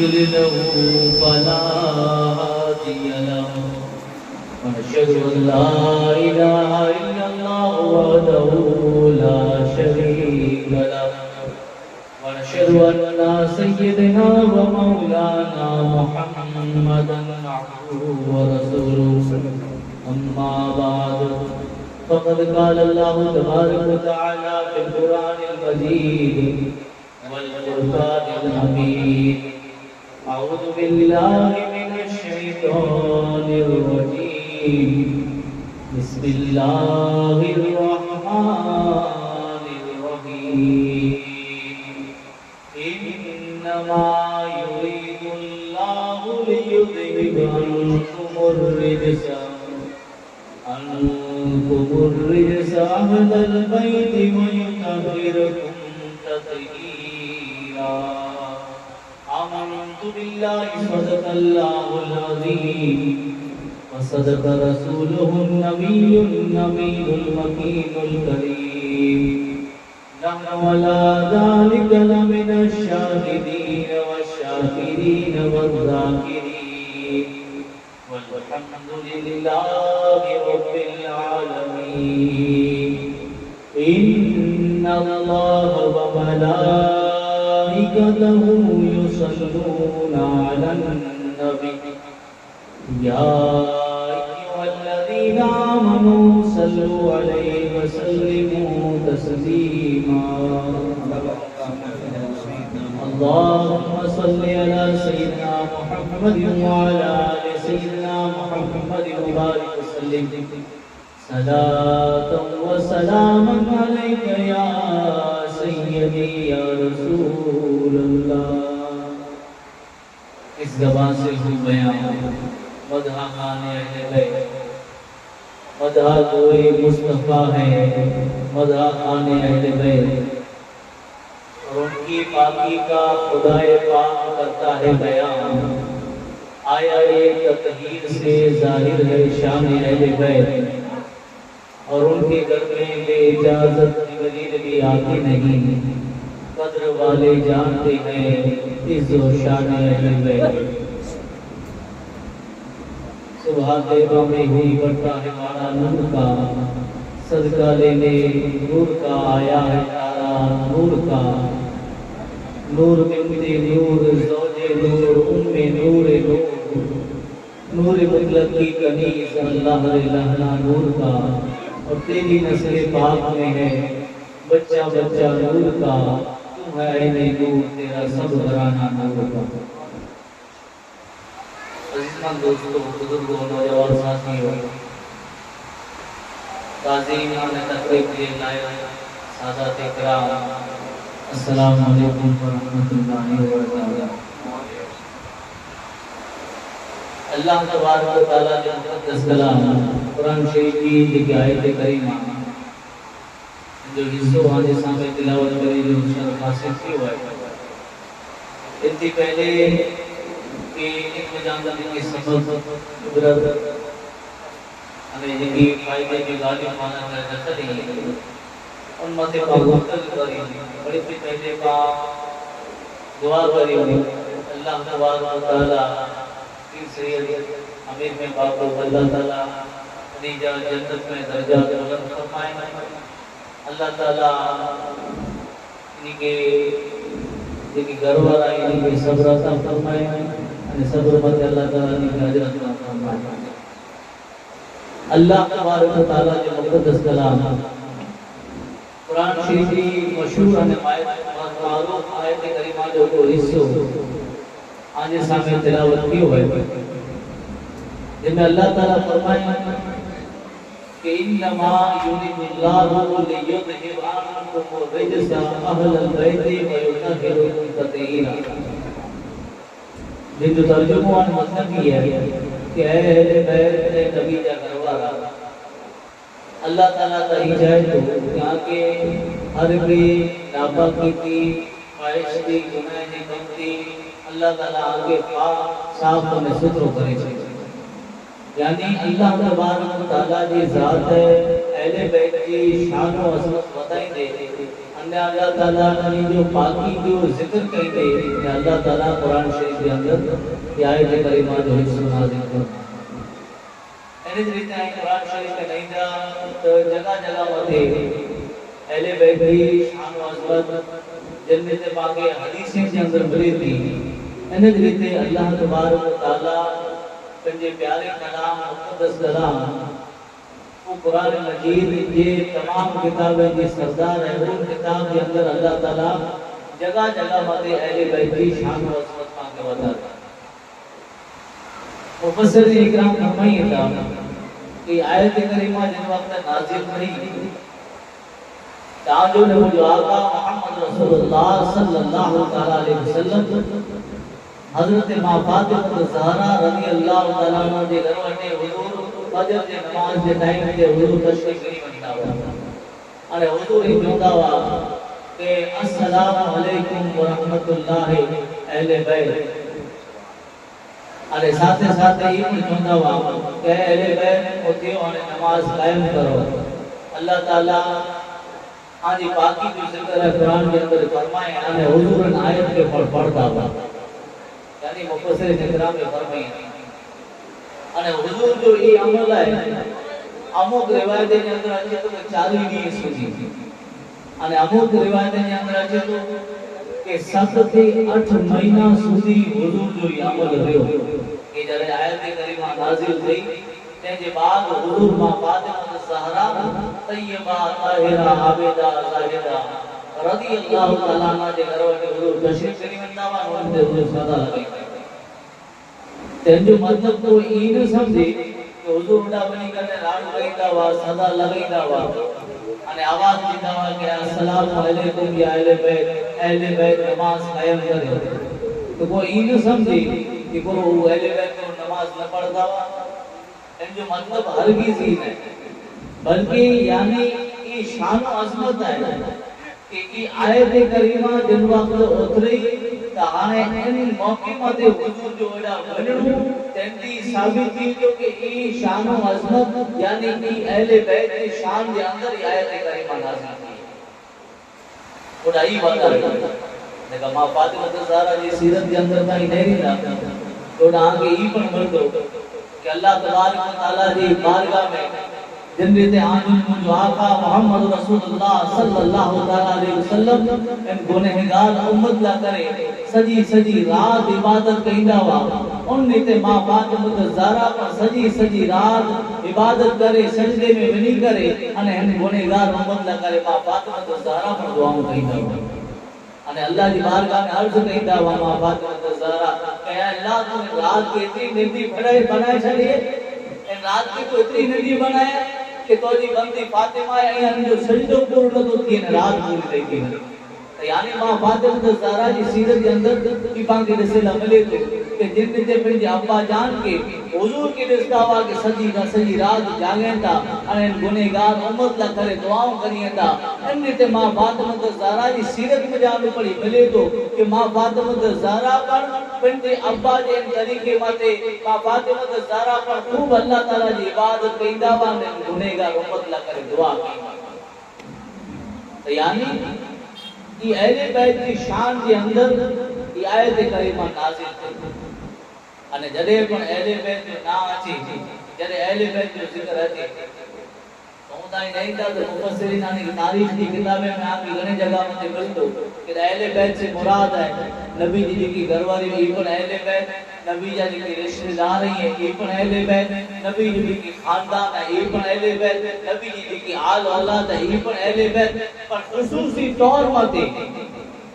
يضلله فلا هادي له ونشهد أن لا إله إلا الله وحده لا شريك له ونشهد أن سيدنا ومولانا محمدا عبده ورسوله أما بعد فقد قال الله تبارك وتعالى في القرآن المجيد والفرقان الحميد أعوذ بالله من الشيطان الرجيم بسم الله الرحمن الرحيم إنما يريد الله ليذهب عنكم الرجس أهل البيت ويطهركم تطهيرا آمنت بالله صدق الله العظيم وصدق رسوله النبي المكين الكريم نحن ولا ذلك لمن الشاهدين والشاكرين والذاكرين والحمد لله رب العالمين إن الله وملائكته يصلون على النبي يا أيها الذين آمنوا صلوا عليه وسلموا تسليما اللهم صل على سيدنا محمد وعلى آل سيدنا محمد وبارك وسلم صلاة وسلاما عليك يا سيدي يا رسول اللہ. اس زبان سے ہو بیان مدح خان اہل بیت، مدح کوئی مصطفیٰ ہے، مدح خان اہل بیت، اور ان کی پاکی کا خدائے پاک کرتا ہے بیان. آیا ایک تطہیر سے ظاہر ہے شان اہل بیت، اور ان کے گھر میں بے اجازت جبریل بھی آتے نہیں. قدر والے جانتے ہیں عز و شان اہل بیت. صبح دیوا میں ہوئی بڑھتا ہے مارا نور کا، صدقہ لینے نور کا آیا ہے تارا نور کا. نور بنت نور زوج نور ام نور نور نور مطلق کی کنیز اللہ لہنا نور کا. اور تیری نسل پاک میں ہے بچہ بچہ نور کا. تو ہے عین نور تیرا سب گھرانہ نور کا. عزیزان دوستو، بزرگوں، نوجوان ساتھیوں، تعظیم اور تقریب کے لائق سادات کرام، السلام علیکم ورحمۃ اللہ وبرکاتہ. اللہ تبارک و تعالیٰ نے مقدس کلام قرآن شریف کی جو آیت کریمہ جو حصوں آنے سامنے تلاوت کری جو شرف حاصل کی ہوا ہے. اتنی پہلے کہ ایک مجاندہ کے سبب عبرت ہمیں جنگی فائدے کی غالب مانا کرتا نہیں ان ماتے پاکوکل کری بڑی پہلے پاک دعا کری اللہ تبارک و تعالیٰ سید امیر میں باپ کو اللہ تعالیٰ نیجا جنت میں درجات بلند فرمائیں. اللہ تعالیٰ انہی کے گھر والا انہی کے صبر عطا فرمائیں. صبر مت اللہ تعالیٰ انہی کے اجر عطا فرمائیں. اللہ تبارک و تعالیٰ جو مقدس کلام قرآن شریف کی مشہور معروف آیت کریمہ جو حصوں آج سامنے تلاوت کی ہوئے جن میں اللہ تعالیٰ فرمائیں کہ انما یرید اللہ لیذھب عنکم الرجس اہل البیت ویطہرکم تطہیرا. جن جو ترجمہ مطلب یہ ہے کہ اے اہل بیت نبی کا گھر والا اللہ تعالیٰ کا ہی چاہے تو یہاں کے ہر بھی ناپاکی کی خواہش کی گناہ کی کمتی اللہ تعالیٰ آگے پاک صاف ہونے ستروں کرے چھے. یعنی اللہ تبارک و تعالیٰ جی ذات ہے اہل بیت کی شان و عظمت بتائیں دے انہیں اللہ تعالیٰ نے جو پاکی جو ذکر کئی دے کہ اللہ تعالیٰ قرآن شریف کے اندر یہ آیت کریمہ جو حفظ و نازل کرتا انہیں جریتے ہیں قرآن شریف کے نہیں دا جگہ جگہ مدے اہل بیت کی شان و عظمت جنت پاکے حدیثیں کے اندر ملی تھی انہیں جریتے اللہ تبارک و تعالیٰ پنجے پیارے کلام مقدس کلام وہ قرآن مجید یہ تمام کتابیں جی سردار ہے وہ کتاب کے اندر اللہ تعالیٰ جگہ جگہ مدے اہل بیت کی شان و عظمت پاکے بتاتا مفسرین اکرام فرمائیے تھا کہ آیت کریمہ جن وقت نازل نہیں تاجو نے جو آقا محمد رسول اللہ صلی اللہ علیہ وسلم حضرت ماں فاطمہ زہرا رضی اللہ تعالیٰ عنہ دے گھر وٹے حضور فجر کے نماز کے ٹائم تے حضور تشریف نہیں بنتا ہوا ارے حضور ہی چوندا ہوا کہ السلام علیکم ورحمۃ اللہ اہل بیت ارے ساتھ ساتھ یہ بھی چوندا ہوا کہ اہل بیت اٹھو اور نماز قائم کرو اللہ تعالیٰ آج پاکی جو ذکر ہے قرآن کے اندر فرمائے ہمیں حضور ان آیت کے پڑھتا ہوا یعنی مفسر اکرام میں فرمائے અને હુજુર જો એ અમલ है અમુક રિવાયત ની અંદર છે તો 40 દિવસ સુધી અને અમુક રિવાયત ની અંદર છે તો કે 7 થી 8 મહિના સુધી હુજુર જો એ અમલ રહ્યો કે જ્યારે આયત કરીમા નાઝિલ થઈ તે જે બાદ હુજુર માં ફાતિમા ઝહરા તૈયબા તાહિરા આબિદા ઝાહિદા રદિયલ્લાહુ તઆલા ના જે ઘરવાળે હુજુર તશરીફ કરી વંદાવા નોંધે હુજુર સદા લગાઈ તેનો મતલબ તો ઈ ન સમજે કે હુજુર ઉડા બની કરીને રાડ લગાઈતા વા સદા લગાઈતા વા અને આવાજ દીધા વા કે અસલામુ અલૈકુમ યા અહલે બેત નમાઝ કાયમ કરે તો કોઈ ઈ ન સમજે કે કોઈ અહલે બેત को नमाज न पढ़ता वा એનો जो मतलब हरगिज ही नहीं बल्कि यानी ये शान और अजमत है कि ये आयत करीमा जिन वक्त उतरी ताने इन मौके मते हुजूर जो एडा बनणु तेंदी साबिती जो कि ये शान और अजमत यानी कि अहले बैत की शान के अंदर ये आयत करीमा नाज़िल की उड़ाई वाला देखा मां फातिमा ज़हरा जी सीरत के अंदर का नहीं ना थोड़ा आगे ही पण मर्दो कि अल्लाह तबारक व तआला जी बारगाह में जन्नत आजम जो आका मोहम्मद रसूलुल्लाह सल्लल्लाहु अलैहि वसल्लम इन गुनहगार उम्मत ला करे सजी सजी रात इबादत कइंदा वा उन ते मां फातिमा ज़हरा पर सजी सजी रात इबादत करे सजदे में वनी करे अने इन गुनहगार उम्मत ला करे मां फातिमा ज़हरा पर दुआओं कइंदा वा अने अल्लाह जी बारगाह में अर्ज कइंदा वा मां फातिमा ज़हरा कि अल्लाह तूने रात की इतनी निंदी बनाए छड़िए इन रात की तो इतनी निंदी बनाए कि तोजी बंदी फातिमा है जो सजदो पूर्ण तो थी रात पूरी रही थी यानी मां फातिमा ज़हरा जी सीरत के अंदर की पांके दसेला मिले तो कि जिन ते पंहिंजे अब्बा जान के हुजूर के दिसता हुआ कि सजी रात जागेंदा अने गुनहगार उम्मत ला करे दुआओं करियंदा इन ते मां फातिमा ज़हरा जी सीरत में जान पड़ी मिले तो कि मां फातिमा ज़हरा पर पंहिंजे अब्बा जे तरीके माते मां फातिमा ज़हरा पर खूब अल्लाह ताला जी इबादत कइंदा वा ने गुनहगार उम्मत ला करे दुआ की तो यानी ये अहले बैत की शान के अंदर ये आयत करीमा नाज़िल थी अने जदे पण अहले बैत जो ना अची जदे अहले बैत जो जिक्र अची तो ताई नहीं था तो मुफस्सिरीन ने तारीख की किताबें में आके घणी जगह में मिलतो कि अहले बैत से मुराद है नबी जी की घरवाली ये पण अहले बैत नबी जी की रिश्तेदार है ये पण अहले बैत नबी जी की खानदान है ये पण अहले बैत नबी जी की आल औलाद है ये पण अहले बैत पर खुसूसी तौर मते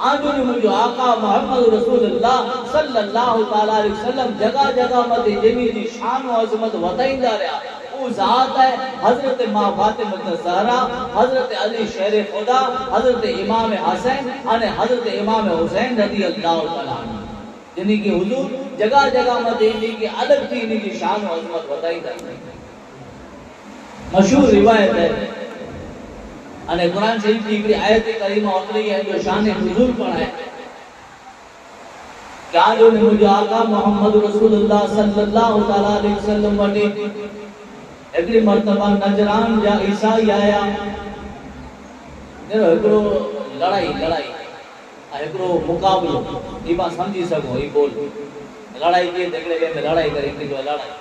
आजूनी मुझे आका मोहम्मद रसूलुल्लाह सल्लल्लाहु अलैहि वसल्लम जगह जगह मते जेनी जी शान और अजमत वताईंदा रहा वो जात है हजरत मां फातिमा ज़हरा हजरत अली शेर खुदा हजरत इमाम हसन अने हजरत इमाम हुसैन रज़ियल्लाहु तआला जिनी की हुजूर जगह जगह मते इनकी की अलग थी इनकी शान और अजमत वताईंदा मशहूर रिवायत है अने कुरान शरीफ की एक आयत करीमा उतरी है जो शान हुजूर पण है क्या जो मुझे आका मोहम्मद रसूलुल्लाह सल्लल्लाहु अलैहि वसल्लम वटे एकड़ी मर्तबा नजरान जा ईसाई आया जरो एकड़ो लड़ाई लड़ाई हिकिड़ो मुक़ाबिलो ई पाण सम्झी सघूं ई बोल लड़ाई कीअं झगड़े में लड़ाई करे हिकिड़ी जो लड़ाई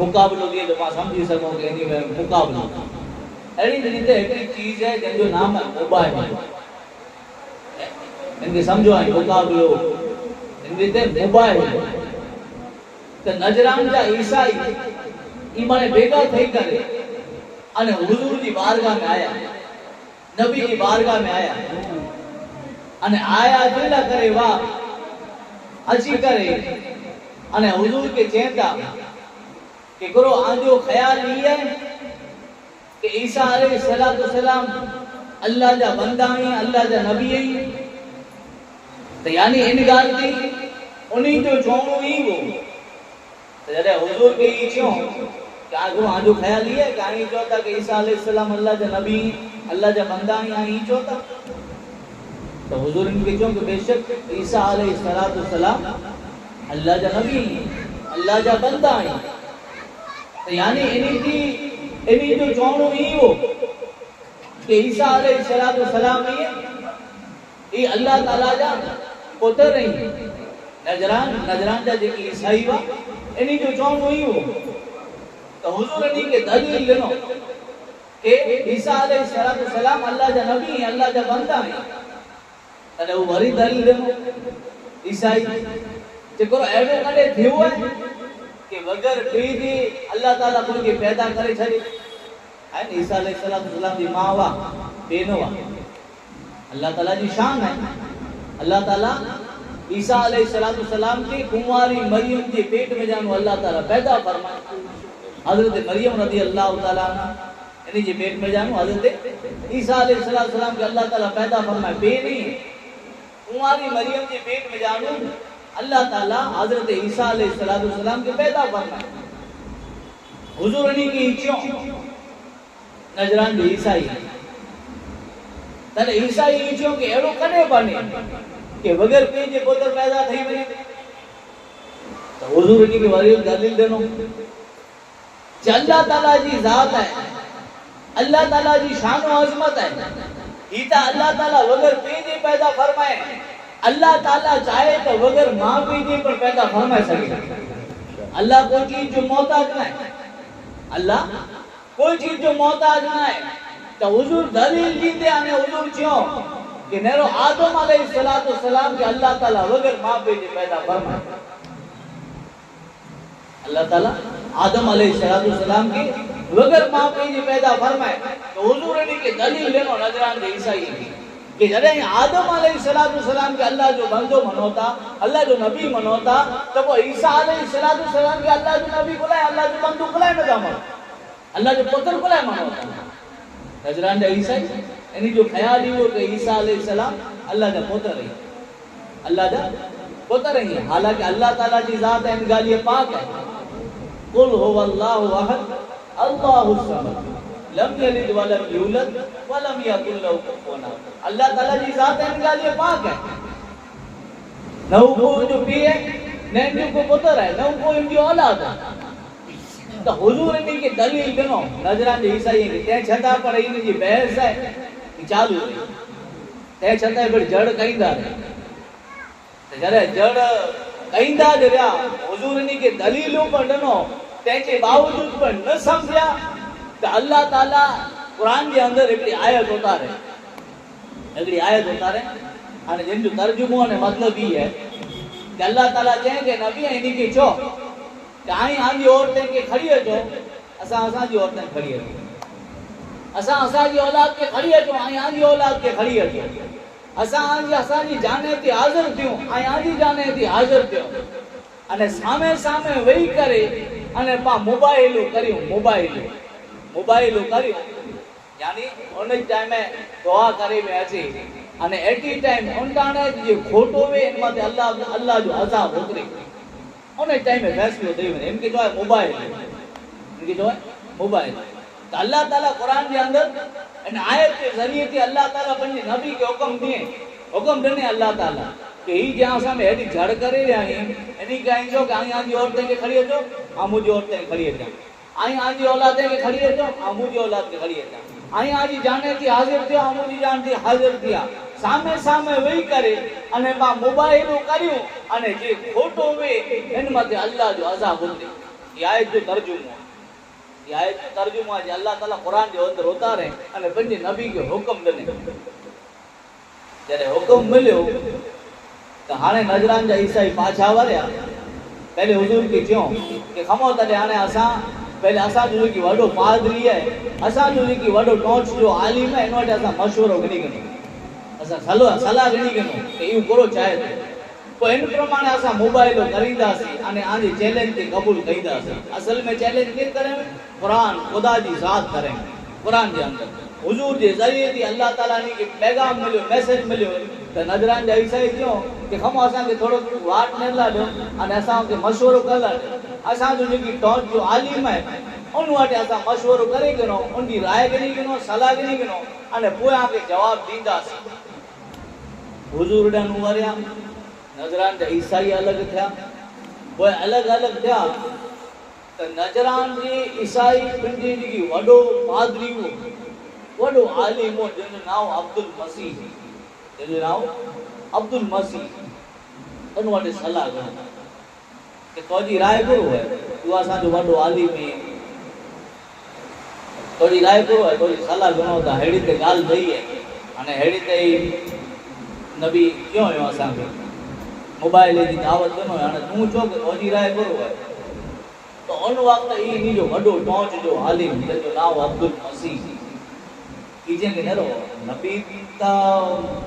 मुक़ाबिलो कीअं जो पाण सम्झी सघूं कि इन में मुक़ाबिलो अहिड़ी रीते हिकिड़ी चीज़ है जंहिंजो नाम आहे मोबाइल इनखे सम्झो आहे मुक़ाबिलो इन रीते मोबाइल त नजरान जा ईसाई ई माने भेगा थई करे अने हुजूर जी बारगाह में आया नबी जी बारगाह में आया अने आया दिला करे वाह अची करे अने हुजूर के चेता कि करो आजो ख्याल ये है कि ईसा अलैहिस्सलाम अल्लाह जा बंदा ही अल्लाह जा नबी ही तो यानी इन गाल की उन्हीं जो चोणो ही वो तो जरे हुजूर के ही क्यों क्या आजो ख्याल ये है कि आई चोता कि ईसा अलैहिस्सलाम अल्लाह जा नबी अल्लाह जा बंदा ही आई चोता तो हुजूर इनके क्यों कि बेशक ईसा अलैहिस्सलाम अल्लाह जा नबी अल्लाह जा बंदा ही तो यानी इन्हीं जो चोणो ही वो कि ईसा अलैहिस्सलाम ये अल्लाह ताला जा पुत्र ही नजरान जा जेकी ईसाई वा इन्हीं जो चोणो ही वो तो हुजूर इन्हीं के दलील ॾिनो कि ईसा अलैहिस्सलाम अल्लाह जा नबी अल्लाह जा बंदा है अने वो वरी दलील ॾिनो ईसाई जेको अहिड़ो कॾहिं थियो आहे कि बग़ैर पीउ जे अल्लाह ताला कोई खे पैदा करे छॾे है न ईसा अलैहिस्सलाम जी मां वा बेनो वा अल्लाह ताला जी शान है अल्लाह ताला ईसा अलैहिस्सलाम के कुंवारी मरियम जे पेट में जानो अल्लाह ताला पैदा फरमाए हजरत मरियम रज़ी अल्लाह ताला इन्हीं जे पेट में जानो हजरत ईसा अलैहिस्सलाम के अल्लाह ताला पैदा फरमाए बेनी कुंवारी मरियम जे पेट में जानो अल्लाह ताला हजरत ईसा अलैहिस्सलाम के पैदा फरमाए हुजूर इन्हीं की क्यों नजरान जो ईसाई तने ईसाई क्यों कि एड़ो कने बने कि बगैर पीउ जे पुत्र पैदा थई वने तो हुजूर इन्हीं के वरी दलील देनो कि अल्लाह ताला जी जात है अल्लाह ताला जी शान और अजमत है ईता अल्लाह ताला बगैर पीउ जे पैदा फरमाए अल्लाह ताला चाहे तो बगैर मां पीउ जे पर पैदा फरमाए सके अल्लाह कोई चीज जो मोहताज ना है अल्लाह कोई चीज जो मोहताज ना है तो हुजूर दलील दीते आने हुजूर क्यों कि नेरो आदम अलैहिस्सलाम के अल्लाह ताला बगैर मां पीउ जे पैदा फरमाए अल्लाह ताला आदम अलैहिस्सलाम के बगैर मां पीउ जे पैदा फरमाए तो हुजूर इन्हीं के दलील लेनो नजरान जे ईसाई कि जॾहिं आदम अलैहिस्सलाम के अल्लाह जो बंदो मनोता अल्लाह जो नबी मनोता तो वो ईसा अलैहिस्सलाम के अल्लाह जो नबी कोलाए अल्लाह जो बंदो कोलाए न था मनो अल्लाह जो पुत्र कोलाए मनोता नजरान जा ईसाई इन्हीं जो ख्याल ही हो कि ईसा अलैहिस्सलाम अल्लाह जा पुत्र ही अल्लाह जा पुत्र ही हालांकि अल्लाह ताला जी जात इन गालियां पाक है कुल हुवल्लाहु अहद अल्लाहुस समद लम यलिद वलम यूलद वलम यकुल लहू कुफुवन अहद अल्लाह ताला जी जात इन गालियां पाक है न को जो पी है न को पुत्र है न को इनकी औलाद है तो हुजूर इन्हीं की दलील ॾिनो नजरान जे ईसाई के ते छता पर इन जी बहस है चालू ते छता फिर जड़ कईंदा ते जरे जड़ कईंदा जरिया हुजूर इन्हीं के दलीलों पर ॾिनो तेके बावजूद पर न समझया तो अल्लाह ताला कुरान के अंदर एक आयत उतारे अने जिन जो तर्जुमो ने मतलब ही है कि अल्लाह ताला कहे कि नबी इन्हीं के चो कि आई आंजी औरतें के खड़ी है जो असा जी औरतें खड़ी है असा जी औलाद के खड़ी है जो आई आंजी औलाद के खड़ी है जो असा जी जाने ते हाजिर थियो आई आंजी जाने ते हाजिर थियो अने सामे सामे वही करे अने पा मोबाइल करियो यानी उन टाइम में दुआ करे में अचे अने एटी टाइम उनटाने जे खोटो वे इन माते अल्लाह जो अज़ाब उतरे उन टाइम में फैसलो दे वने इनके जो है मोबाइल तो अल्लाह ताला कुरान के अंदर इन आयत के जरिए ते अल्लाह ताला पंजे नबी के हुक्म देने अल्लाह ताला कि ही जहां सा में एडी झड़ करे रही इनी कहीं जो आई आंजी औरतें के खड़ी जो आ मुजी औरतें खड़ी जा आई आंजी औलादे के खड़ी जो आ मुजी औलाद के खड़ी जा आई आंजी जाने थी हाजिर थियो आ मुजी जान थी हाजिर थिया સામે સામે વહી કરે અને માં મોબાઈલો કર્યું અને જે ખોટો વે એનમાંથી અલ્લાહ જો અઝાબ ઉતરે. ये आयत जो तर्जुमो है अल्लाह ताला कुरान जो अंदर उतारे અને પછી નબી કે હુકમ દને જ્યારે હુકમ મળ્યો તો હાણે નજરાન જા ઈસાઈ પાછા વર્યા. पहले हुजूर की क्यों कि खमो तले हाणे असां पहले असां जो की वडो पादरी है असां जो की वडो टोच जो आलिम है नो असां मशवरो घणी घणी असां सलाह घणी घणी कि इहो करो चाहे तो इन प्रमाणे असां मोबाइलो करींदासीं अने आजी चैलेंज के कबूल कईंदासीं. असल में चैलेंज के करें कुरान खुदा जी ज़ात करें कुरान के अंदर हुजूर जे ज़रिए थी अल्लाह ताला ने के पैगाम मिलो मैसेज मिलो तो नजरान जा ईसाई क्यों कि हम असां के थोड़ो वाट न लाडो अने असां के मशवरो कर लाडो. असां जो की टॉच जो आलिम है उन वाटे असां मशवरो करे गनो उनकी राय गनी गनो सलाह गनी गनो अने पोया के जवाब दींदासीं. हुजूर डन वरिया नजरान जा ईसाई अलग थिया पोइ अलग अलग थिया तो नजरान जी ईसाई पिंडी जी वडो पादरी वडो आलिम जिन नाम अब्दुल मसीह उन वटे सलाह करो कि तोजी राय करो है तू असा जो वडो आलिम है तोजी राय करो है तोजी सलाह करो तो हेड़ी ते गाल भई है अने हेड़ी ते नबी क्यों है असा मोबाइल की दावत कनो हाणे तू चो के तोजी राय करो है तो उन वक्त ई जो वडो टोच जो आलिम जो नाम अब्दुल मसीह कीजे के नरो नबी ता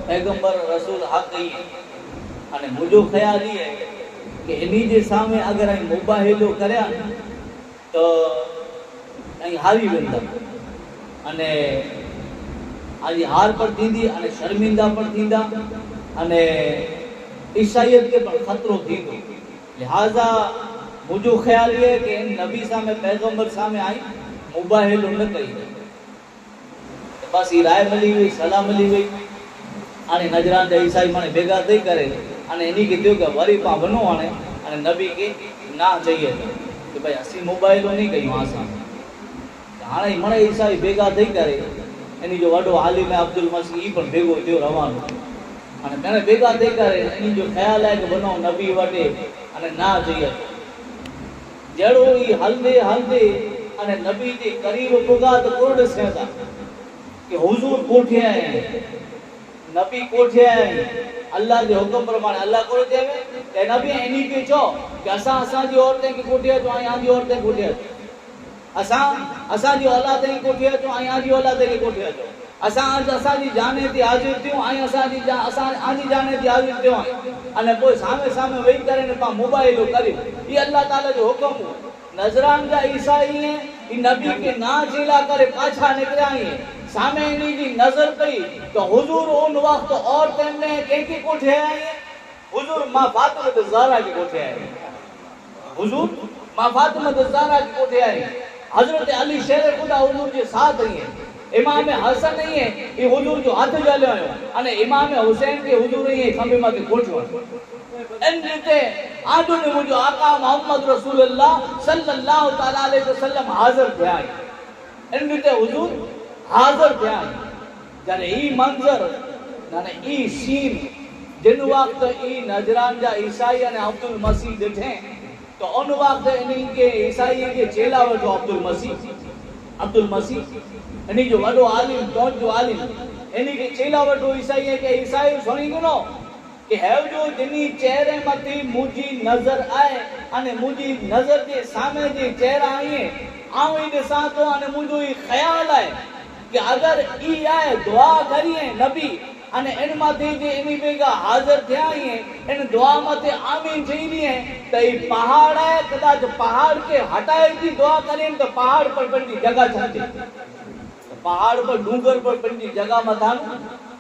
पैगंबर रसूल हक ही अने मुजो ख्याल ही है कि इन्हीं जे सामने अगर आई मोबाइलो करया तो आई हारी वेंदा अने आज हार पर थींदी अने शर्मिंदा पर थींदा अने ईसाईयत के पर खतरो थींदो. लिहाजा मुझो ख्याल ये कि नबी सामे पैगंबर सामे आई मोबाइल न कई बस ये राय मिली हुई सलाह मिली हुई अने नजरान जा ईसाई माने भेगा थई करे अने इनी के थियो के वरी पा वनो अने नबी के ना चाहिए कि भाई असी मोबाइल नहीं कयूं आसा हाणे मणे ईसाई भेगा थई करे इनी जो वडो आलिम अब्दुल मसीह पण भेगो थियो रवानो अने मैंने भेगा थई करे इनी जो ख्याल है कि वनो नबी वटे अने ना चाहिए जड़ो ई हलदे हलदे अने नबी जे करीब पुगा तो कोड सेदा कि हुजूर कोठे आए नबी कोठे आए अल्लाह के हुक्म प्रमाण अल्लाह को देवे ते नबी इनी के चो कि असा जी औरतें की कोठे तो आई आजी औरतें कोठे असा जी औलाद की कोठे तो आई आजी औलाद की कोठे तो असा जी जाने थी हाजिर थियो आई असा आजी जाने थी हाजिर थियो अने कोई सामे सामे वही करे ने पा मोबाइल करी ये अल्लाह ताला जो हुक्म नजरान जा ईसाई है ई नबी के ना जिला करे पाछा निकला है सामे इनी जी नजर पई तो हुजूर उन वक्त औरतें ने के कोठे आए हुजूर मां फातिमा ज़हरा के कोठे आए हुजूर मां फातिमा ज़हरा के कोठे आए हजरत अली शेर खुदा हुजूर के साथ रही है इमाम हसन नहीं है ये हुजूर जो हाथ जाले आयो अने इमाम हुसैन के हुजूर ये खंबे माथे कोठो इन रीते आजो ने मुजो आका मोहम्मद रसूलुल्लाह सल्लल्लाहु तआला अलैहि वसल्लम हाजिर थया इन रीते हुजूर हाजिर थया जने ई मंजर माने ई सीन जिन वक्त ई नजरान जा ईसाई अने अब्दुल मसीह दिठे तो उन वक्त इन्हीं के ईसाई के चेला वठो अब्दुल मसीह इन्हीं जो वडो आलिम टोच जो आलिम इन्हीं के चेला वठो ईसाई के ईसाई सुनी गनो कि है जो जिनी चेहरे मथी मुजी नजर आए अने मुजी नजर के सामे जे चेहरा आए आऊं ई दिसा तो अने मुजो ई ख्याल है कि अगर ई आए दुआ करिए नबी अने इन माथे जे इनी बेगा हाजिर थिया है इन दुआ मथे आमीन चईनी है तो ई पहाड़ है कदाच पहाड़ के हटाए की दुआ करें तो पहाड़ पर पंडी जगह छाते पहाड़ पर डूंगर पर पंडी जगह मथा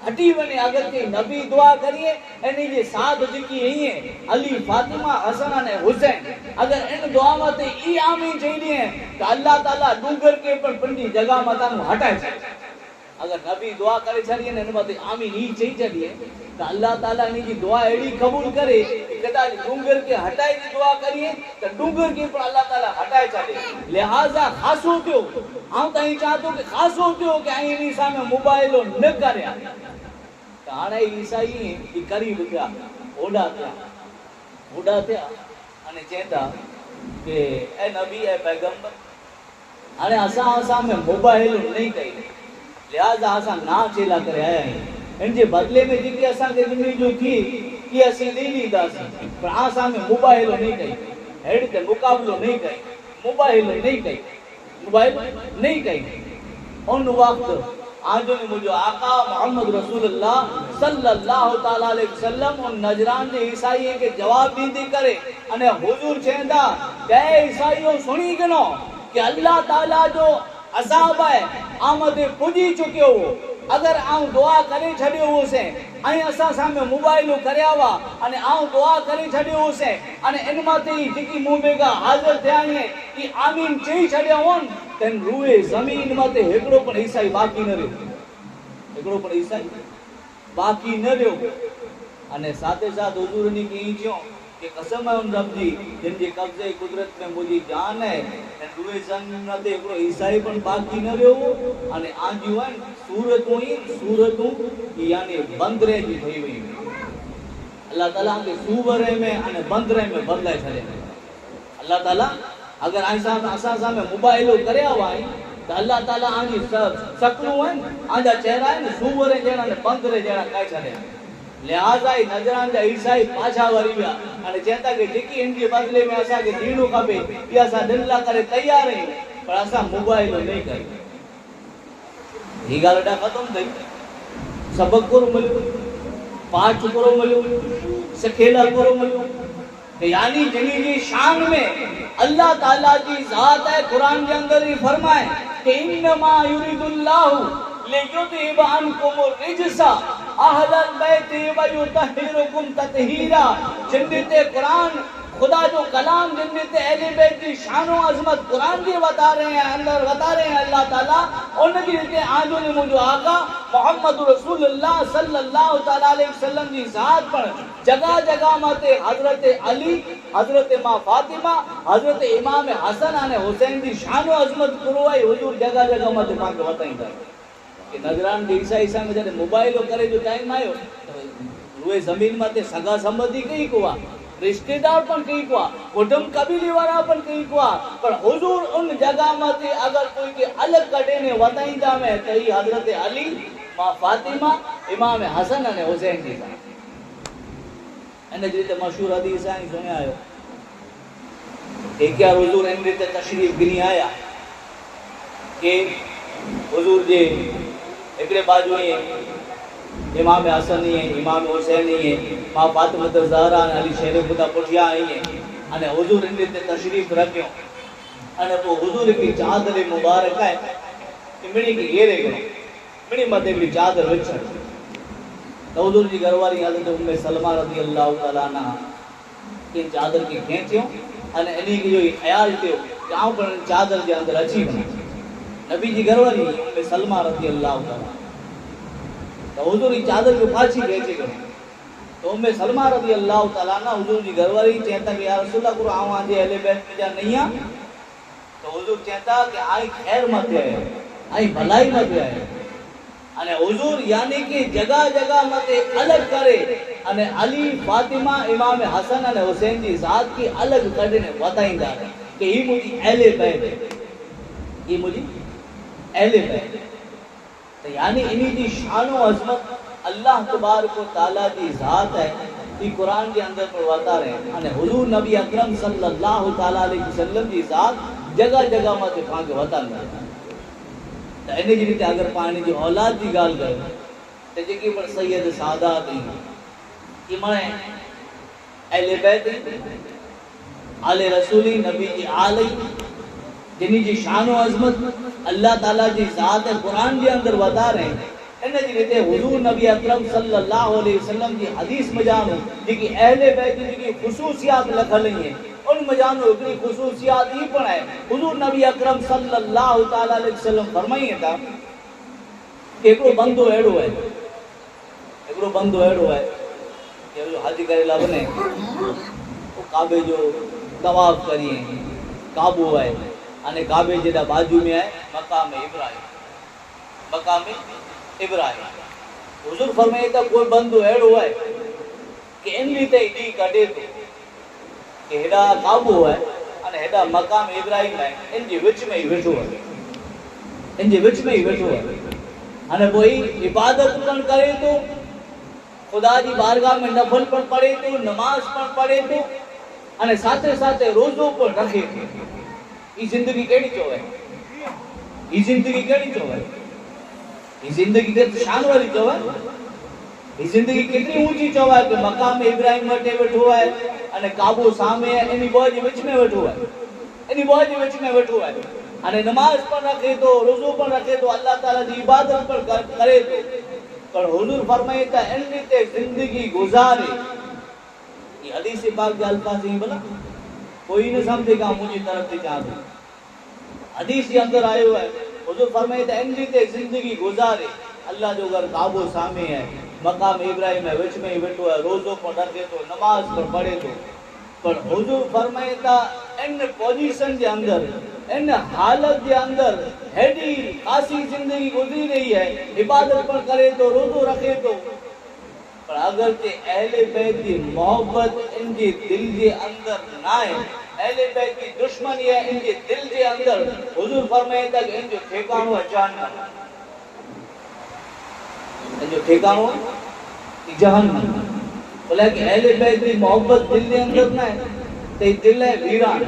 हटी वने अगर के नबी दुआ करिए इनी जे साथ जिकी है अली फातिमा हसन अने हुसैन अगर इन दुआ मथे ई आमीन चईनी है तो अल्लाह ताला डूंगर के पर पंडी जगह मथा हटाए अगर नबी दुआ करे छड़िए ने मथे आमीन ही चई छड़िए तो अल्लाह ताला इनी की दुआ एड़ी कबूल करे कदाच डूंगर के हटाए की दुआ करिए तो डूंगर के पर अल्लाह ताला हटाए छड़े लिहाजा खासो थियो आऊं तई चाहतो कि खासो थियो कि आई इनी सामे मोबाइल न करया हाणे ईसाई ई करीब थिया, ओॾा थिया अने चवंदा कि ए नबी ए पैगंबर हाणे असां में मोबाइल नहीं कई, लिहाज़ा असां ना चेला करे आया आहियूं। इन जे बदले में जेकी असांखे ॾिनी जो थी इहा असीं ॾेई ॾींदासीं, पर असां में मोबाइल नहीं कई, अहिड़ी त मुक़ाबलो नहीं कई, मोबाइल नहीं कई। उन वक़्त आजो ने मुझो आका मोहम्मद रसूलुल्लाह सल्लल्लाहु ताला अलैहि वसल्लम उन नजरान जे ईसाई के जवाब दींदी करे अने हुजूर चेंदा के ईसाईओ सुणी गनो कि अल्लाह ताला जो अज़ाब है आमद पुजी चुकियो हो। अगर आऊं दुआ करे छडियो होसे ऐं असां सामने मोबाइल करया वा अने आऊं दुआ करे छडियो होसे अने इन माते जेकी मूं बेगा हाज़िर थिया आहिनि कि आमीन चई छडिया होन तन रूए ज़मीन माते हिकिड़ो पण ईसाई बाक़ी न रहियो, अने साथे साथ हुजूर ने की चयो कि कसम है उन रब जी जिन जे कब्जे कुदरत में मुझी जान है रूए ज़मीन माते हिकिड़ो ईसाई पण बाक़ी न रहियो अने आजियूं आहिनि सूरतूं यानी बंदरे जी ठही वई। अल्लाह ताला के सूवरे में अने बंदरे में बदलाए छॾे। अल्लाह ताला अगर असां सामने मोबाइल करया हुआ तो अल्लाह ताला आजी शकलूं आहिनि आजा चेहरा आहिनि सूवरे जहिड़ा ने बंदरे जहिड़ा करे छॾिया। लिहाज़ा ई नजरान जा ईसाई पाछा वरी विया अने चवंदा कि जेकी इन जे बदले में असांखे ॾियणो खपे इहा असां दिलि लाइ करे तयार आहियूं, पर असां मोबाइल नहीं कई। ही ॻाल्हि ॾा ख़तम थी, सबक पूरो मिलियो, पाठ पूरो मिलियो, सिखेला पूरो मिलियो, यानी जनी जी शान में अल्लाह ताला जी ज़ात है। कुरान के अंदर ही फरमाए कि इन्नमा युरिदुल्लाहु लियुज़हिब अन्कुम रिजसा अहलल बैति व युतहिरुकुम ततहीरा। जिनते कुरान खुदा जो कलाम जिनते अहले बैत की शान और अजमत कुरान की बता रहे हैं, अंदर बता रहे हैं अल्लाह ताला उनकी रीते आजो ने मुझो आका मोहम्मद रसूलुल्लाह सल्लल्लाहु ताला अलैहि वसल्लम जी ज़ात पर जगह जगह माते हजरत अली, हजरत मां फातिमा, हजरत इमाम हसन अने हुसैन जी शान और अजमत कुरवाई हुजूर जगह जगह माते पाके बताईंदा कि नजरान के ईसाई संग जने मोबाइल करे जो टाइम आयो रुए जमीन माते सगा संबंधी कई कोआ, रिश्तेदार पण कई कोआ, कुटुंब कबीले वाला पण कई कोआ, पर हुजूर उन जगह माते अगर कोई के अलग कढे ने वताईंदा में त ई हजरत अली, मां फातिमा, इमाम हसन अने हुसैन जी सा इन रीते मशहूर हदीस आई सुने आयो कि क्या हुजूर इन रीते तशरीफ गिनी आया कि हुजूर जे एकड़े बाजू इमाम हसन ही इमाम हुसैन ही मां फातिमा ज़हरा अली शेर खुदा पुठिया आई अने हुजूर इन रीते तशरीफ रखियो अने पो हुजूर की चादर मुबारक है मिणी की घेरे गयो, मिणी मथे भी चादर विछड़ तो हुजूर जी घरवारी हज़रत उम्मे सलमा रज़ी अल्लाह तआला अन्हा के चादर की खींचियो अने इनी की जो ख्याल थियो कि आऊं पण चादर जे अंदर अची वञा। नबी जी घरवारी उम्मे सलमा रज़ी अल्लाह तआला तो हुजूर जी चादर जो फाची खींचे गयो तो उम्मे सलमा रज़ी अल्लाह तआला अन्हा हुजूर जी घरवारी चेता कि या रसूल अल्लाह कुरान आजे अहले बैत में जा नहीं आ तो हुजूर चेता कि आई खैर मत है, आई भलाई मत है अने हुजूर यानी कि जगह जगह मते अलग करे अने अली, फातिमा, इमाम हसन अने हुसैन जी ज़ात की अलग कढने बताईंदा कि ही मुझी अहले बैत है, ये मुझी अहले बैत है। तो यानी इन्हीं की शान और अजमत अल्लाह तबारक व तआला जी ज़ात है ये कुरान के अंदर पर बता रहे हैं अने हुजूर नबी अकरम सल्लल्लाहु ताला अलैहि वसल्लम जी ज़ात जगह जगह मते पाके बतांदा तो इन जी रीते अगर पानी जो औलाद की गाल करें तो जेकी पर सैयद सादात की माने अहले बैत आले रसूली नबी जी आले जिन्हीं जी शान और अजमत अल्लाह ताला जी ज़ात है कुरान के अंदर बता रहे हैं इन जी रीते हुजूर नबी अकरम सल्लल्लाहु अलैहि वसल्लम की हदीस में जानो जेकी अहले बैत की खुसूसियात लखल है उन मजानो एकड़ी खुसूसियात ही पण है हुजूर नबी अकरम सल्लल्लाहु ताला अलैहि वसल्लम फरमाइए था एकड़ो बंदो एड़ो है कि जो हज करेला बने वो काबे जो तवाफ करिए काबो है अने काबे जेदा बाजू में है मकाम इब्राहिम حضور فرمائے تا کوئی بندو اڑو ہے کہ ان ریتے ڈی کڈے تو کہ ہیڈا قابو ہے ان ہیڈا مقام ابراہیم ہے ان جی وچ میں ہی ویٹھو ہے ان جی وچ میں ہی ویٹھو ہے ان کوئی عبادت پن کرے تو خدا جی بارگاہ میں نفل پر پڑھے تو نماز پر پڑھے تو ان ساتھے ساتھے روزوں پر رکھے تو یہ زندگی کیڑی چو ہے یہ زندگی کیڑی چو ہے یہ زندگی کتنی شان والی چو ہے یہ زندگی کتنی اونچی چو ہے کہ مقام ابراہیم وٹے وٹھو ہے ان قابو سامنے ہے انہی بوجھ وچ میں وٹھو ہے انہی بوجھ وچ میں وٹھو ہے ان نماز پر رکھے تو روزوں پر رکھے تو اللہ تعالیٰ دی عبادت پر کرے تو پر حضور فرمائے تا ان تے زندگی گزارے یہ حدیث پاک کے الفاظ ہیں بلا کوئی نہ سمجھے گا مجھے طرف سے چاہتے حدیث کے اندر آئے ہوئے حضور فرمائے تا ان تے زندگی گزارے اللہ جو اگر قابو سامنے ہے مقام ابراہیم ہے وچ میں ہی بیٹھو ہے روزوں پر رکھے تو نماز پر پڑھے تو پر حضور فرمائے تا ان پوزیشن کے اندر ان حالت کے اندر ہیڈی خاصی زندگی گزری رہی ہے عبادت پر کرے تو روزو رکھے تو پر اگر کہ اہل بیت کی محبت ان کے دل کے اندر نہ ہے اہل بیت کی دشمنی ہے ان کے دل کے اندر حضور فرمائے تا کہ ان جو ٹھکانو ہے جہنم ان جو ٹھکانو ہے جہنم بولا کہ اہل بیت کی محبت دل کے اندر نہ ہے تو دل ہے ویران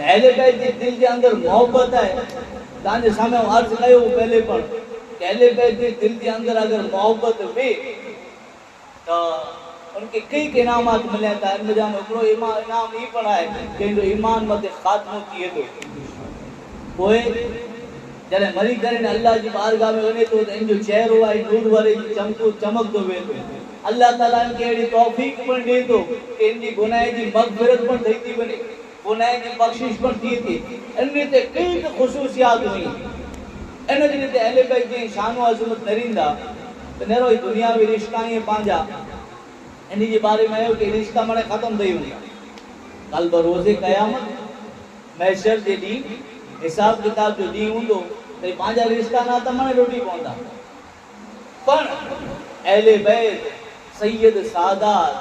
اہل بیت کے دل کے اندر محبت ہے تاں جے سامنے عرض کیو پہلے پر کہ اہل بیت کے دل کے اندر اگر محبت ہوئے تو ان کے کئی انعامات ملے تا ان جام ہکڑو انعام ہی پڑا ہے کہ جو ایمان مت خاتمو کیے تو کوئی جڑے مری کرے اللہ جی بارگاہ میں ونے تو ان جو چہرو ہے نور والے چمک تو وے تو اللہ تعالیٰ ان کے ایڑی توفیق پن دے تو کہ ان کی گناہ جی مغفرت پن تھی تھی بنے گناہ کی بخشش پر کی تھی ان میں تے کئی خصوصیات ہوئی ان میں تے اہل بیت کی شان و عظمت نریندا تو نیرو ہی دنیا میں رشتہ ہی پانجا انہی جی بارے میں ہے کہ رشتہ منے ختم دئی ہوئی کل بروز قیامت محشر دے دی حساب کتاب جو دی ہوں تو پانجا رشتہ نہ تا منے روٹی پوندا پر اہل بیت سید سادات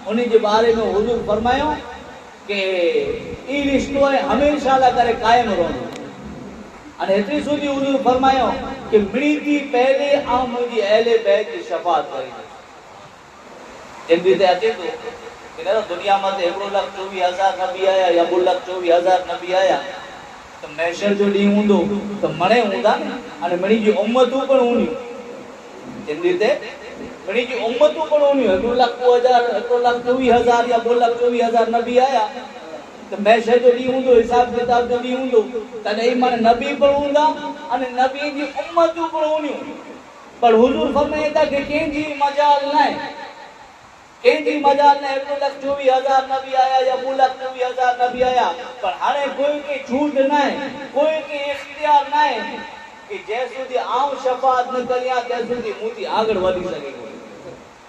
انہی جی بارے میں حضور فرمایا کہ ای رشتو ہے ہمیشہ لا کرے قائم رہو ان اتنی سودی حضور فرمایا کہ مڑی کی پہلے آؤں مجھے اہل بیت کی شفاعت کری جن بھی تے اچھے تو کہ نیرہ دنیا میں تے 1,24,000 نبی آیا یا 1,24,000 نبی آیا تو محشر جو ڈی ہوں تو مڑے ہوں دا ان مڑی کی امتوں پر ہونی جن بھی تے مڑی کی امتوں پر ہونی 1,24,000 یا 1,24,000 نبی آیا تو محشر جو ڈی ہوں دو حساب کتاب جو ڈی ہوں دو تنہی من نبی پر ہوں دا ان نبی کی امتوں پر ہونی پر حضور فرمائے تھا کہ کہیں جی مجال نہ ہے کہیں جی مجال نہ ہے 1,24,000 نبی آیا یا 1,24,000 نبی آیا پر ہانے کوئی کی چھوٹ نہ ہے کوئی کی اختیار نہ ہے کہ جیسو دی عام شفاعت نہ کریا جیسو دی موتی آگڑ ودی سکے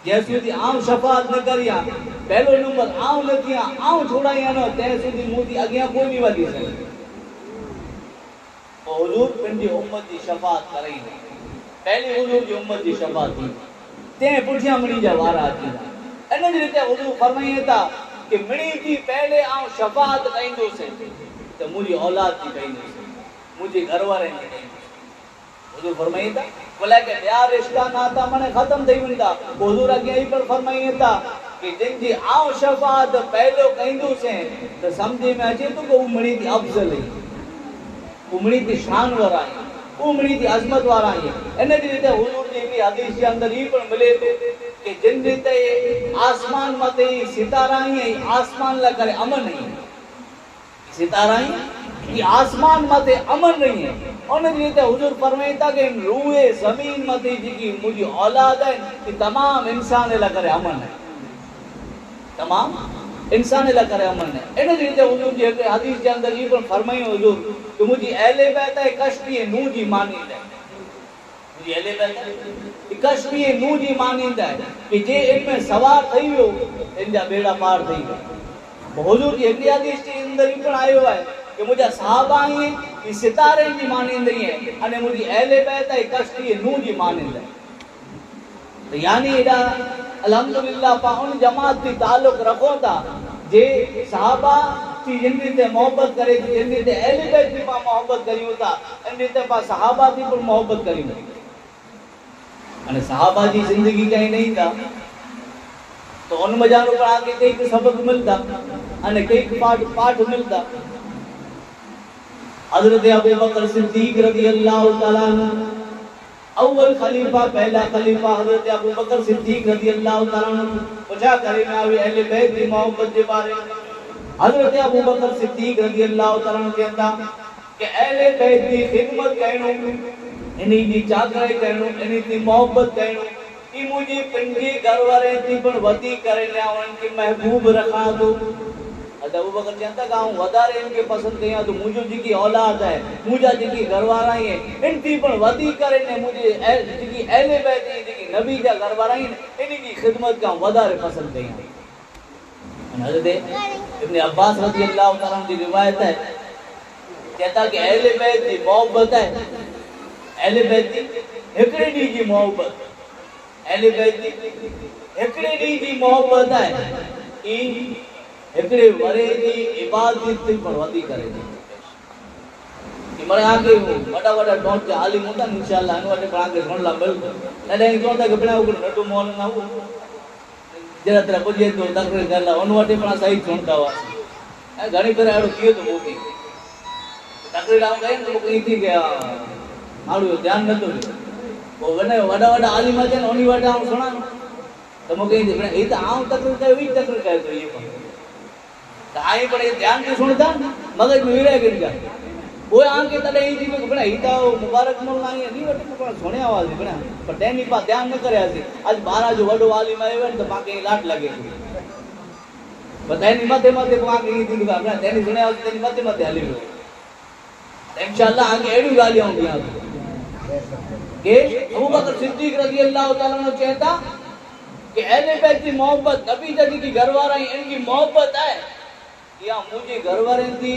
جیسو دی عام شفاعت نہ کریا پہلو نمبر آؤں لکھیا آؤں چھوڑایا نہ تیسو دی موتی اگیا کوئی نہیں ودی سکے حضور پنڈی امت دی شفاعت کریں پہلی حضور دی امت دی شفاعت دی تین پٹھیاں منی جا وارا آتی انہوں نے حضور فرمائیے تھا کہ منی تھی پہلے آؤں شفاعت کہیں دو سے تو مجھے اولاد کی کہیں دو سے مجھے گھر والے کی کہیں دو سے حضور فرمائیے تھا بولا کہ بیا رشتہ ناتا منے ختم دے وندا حضور اگے ہی پر فرمائیے تھا کہ جن جی آؤں شفاعت پہلو کہیں دو سے تو سمجھے میں اچھے تو کہ وہ منی تھی افضل ہے وہ منی تھی شان ورائی وہ منی تھی عظمت ورائی انہیں جیتے حضور جی کی حدیث کے اندر ہی پر ملے تو کہ جن جیتے آسمان متے ستارہ ہی آسمان لگرے امن نہیں ستارہ ہی یہ آسمان متے امن نہیں ہے انہیں جیتے حضور فرمائے تھا کہ روح زمین متے جی کی مجھے اولاد ہے کہ تمام انسان لگرے امن ہے تمام انسان لگرے امن ہے انہیں جیتے حضور جی حدیث کے اندر یہ پر فرمائے حضور کہ مجھے اہل بیت ہے کشتی نو جی مانند ہے مجھے اہل بیت ہے کشتی نو جی مانند ہے کہ جے ان میں سوار تھی ہو ان جا بیڑا پار تھی ہو حضور جی اگلی حدیث کے اندر یہ پر آئے ہوا ہے کہ مجھے صحابہ ہیں یہ ستارے جی مانند ہیں انہیں مجھے اہل بیت ہے کشتی نو جی مانند ہے تو یعنی ایڈا الحمدللہ پاؤن جماعت تھی تعلق رکھو تھا جے صحابہ تھی جنہی تے محبت کرے تھی جنہی تے اہل بیت تھی پا محبت کریوں تھا جنہی تے پا صحابہ تھی پر محبت کریوں تھا صحابہ جی زندگی کہیں نہیں تھا تو ان مجانوں پر آگے کئی سبق ملتا کئی پاٹ ملتا حضرت ابو بکر صدیق رضی اللہ تعالیٰ عنہ اول خلیفہ پہلا خلیفہ حضرت ابو بکر صدیق رضی اللہ تعالیٰ عنہ پوچھا کرے میں آوی اہل بیت کی محبت کے بارے حضرت ابو بکر صدیق رضی اللہ تعالیٰ عنہ کہتا کہ اہل بیت کی خدمت کہنو انہی دی چاکرے کہنو انہی دی محبت کہنو کہ مجھے پنجی گھر والے تھی پر ودی کرے لیا ان کے محبوب رکھا دو حضرت ابو بکر کہتا کہ ہوں ودارے ان کے پسند کہیں تو مجھے جی کی اولاد ہے مجھے جی کی گھر والا ہی ہے ان تھی پر ودی کرے لیا مجھے جی کی اہل بیت جی کی نبی جا گھر والا ہی انہی کی خدمت کا ودارے پسند کہیں حضرت ابن عباس رضی اللہ تعالیٰ عنہ کی روایت ہے کہتا کہ اہل بیت کی محبت ہے اہل بیت کی ہکڑی دی کی محبت اہل بیت کی ہکڑی دی کی محبت ہے کہ ہکڑے ورے دی عبادت تی پروادی کرے دی کہ مرے آگے وڈا وڈا ڈونٹ کے عالم ہوتا انشاءاللہ انواٹے پر آگے گھنلا ملتا نڈے ہی کہتا کہ بنا اوپر نٹو مول نہ ہو جرا طرح پجے تو تقریر کرلا انواٹے پر صحیح چھوڑتا ہوا گھنی پر ایڑو کیے تو موکی تقریر آؤں گئے تو موکی تھی کہ مارو دھیان نہ تو وہ وڈا وڈا عالم ہے انہی وڈا ہوں سنا تو موکی تھی بنا یہ تو آؤں تقریر کرے ہوئی تقریر کرے تو یہ پر تو آئی پر دھیان کی سنتا مگر میں رہ گئی جا وہ آن کے تلے ہی تھی کہ بنا ہی تا مبارک مول نہ ہے نہیں وٹے پر سونے آواز بنا پر دینی پا دھیان نہ کرے اسی آج 12 جو وڈو عالم ہے تو باقی لاٹ لگے بتائیں متے متے کو آگے تھی کہ اپنا دینی سنے آواز دینی متے متے علی انشاءاللہ آگے ایڈو گالی ہوں گی کہ ابو بکر صدیق رضی اللہ تعالیٰ عنہ کہتا کہ اہل بیت کی محبت نبی جی کی گھر والا ان کی محبت ہے یا مجھے گھر والے کی